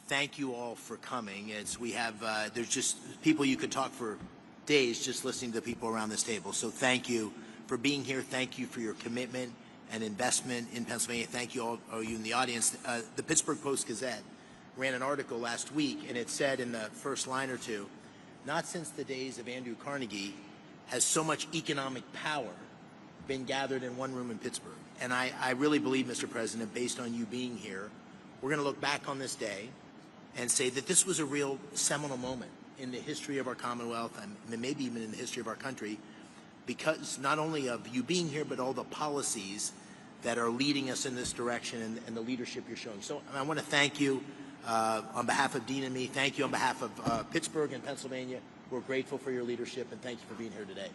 Thank you all for coming. There's just people you could talk for days just listening to the people around this table. So thank you for being here. Thank you for your commitment and investment in Pennsylvania. Thank you all you in the audience. The Pittsburgh Post-Gazette ran an article last week, and it said in the first line or two, not since the days of Andrew Carnegie has so much economic power been gathered in one room in Pittsburgh. And I really believe, Mr. President, based on you being here, we're going to look back on this day and say that this was a real seminal moment in the history of our Commonwealth, and maybe even in the history of our country, because not only of you being here, but all the policies that are leading us in this direction and the leadership you're showing. So I want to thank you on behalf of Dean and me. Thank you on behalf of Pittsburgh and Pennsylvania. We're grateful for your leadership, and thank you for being here today.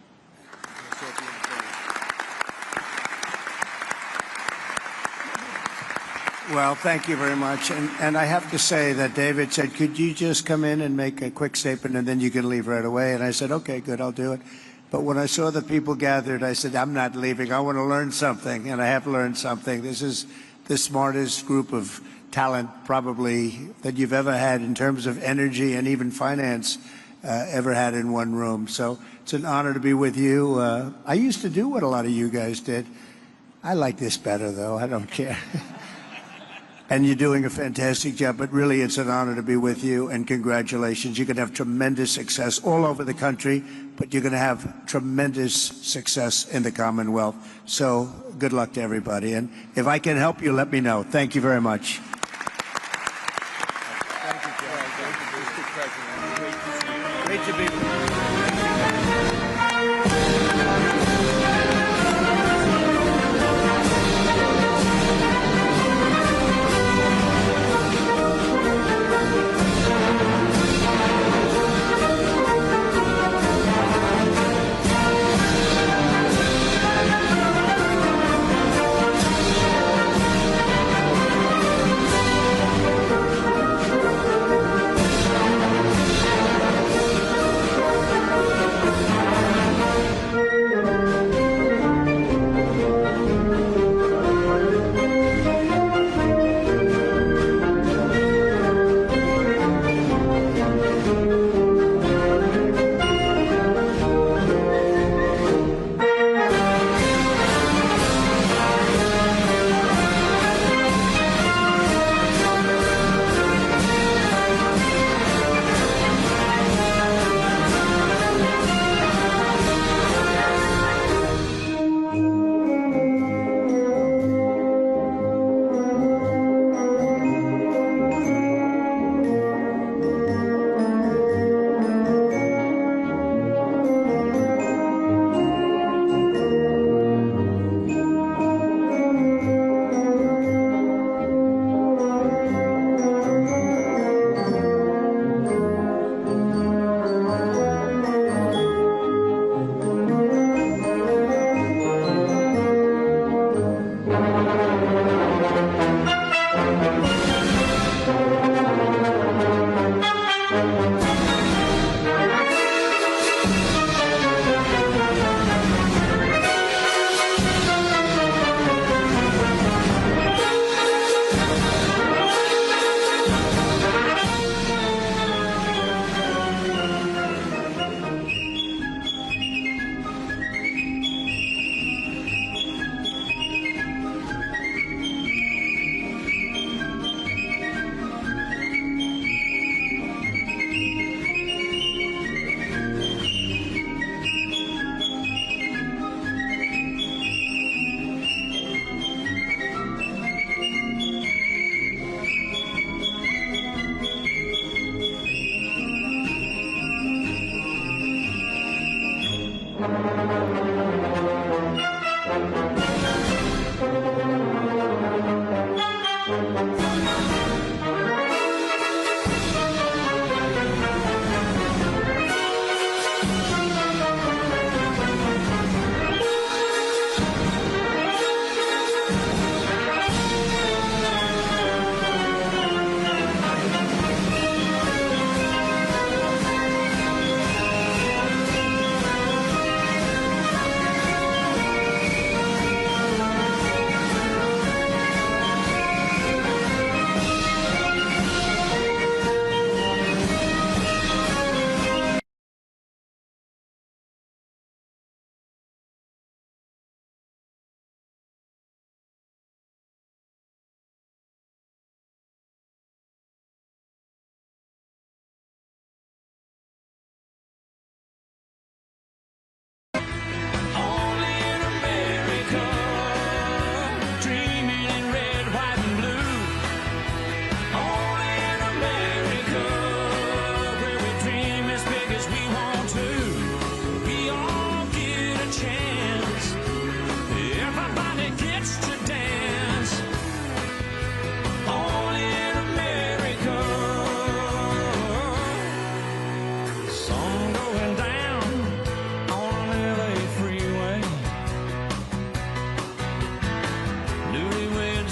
Well, thank you very much. And I have to say that David said, could you just come in and make a quick statement and then you can leave right away? And I said, okay, good, I'll do it. But when I saw the people gathered, I said, I'm not leaving. I want to learn something, and I have learned something. This is the smartest group of talent probably that you've ever had in terms of energy and even finance ever had in one room. So it's an honor to be with you. I used to do what a lot of you guys did. I like this better, though. I don't care. And you're doing a fantastic job, but really it's an honor to be with you, and congratulations. You're going to have tremendous success all over the country, but you're going to have tremendous success in the Commonwealth. So good luck to everybody. And if I can help you, let me know. Thank you very much. Thank you, Joe. Great to be with you.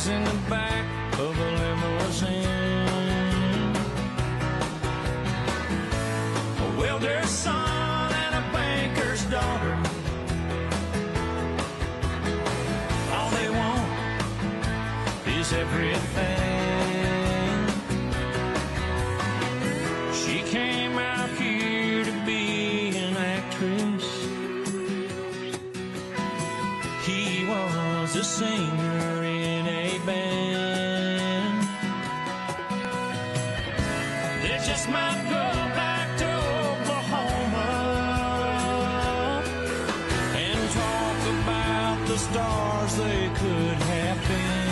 in the back of a limousine. A welder's son and a banker's daughter. All they want is everything. She came out here to be an actress. He was a singer in a band. They just might go back to Oklahoma and talk about the stars they could have been.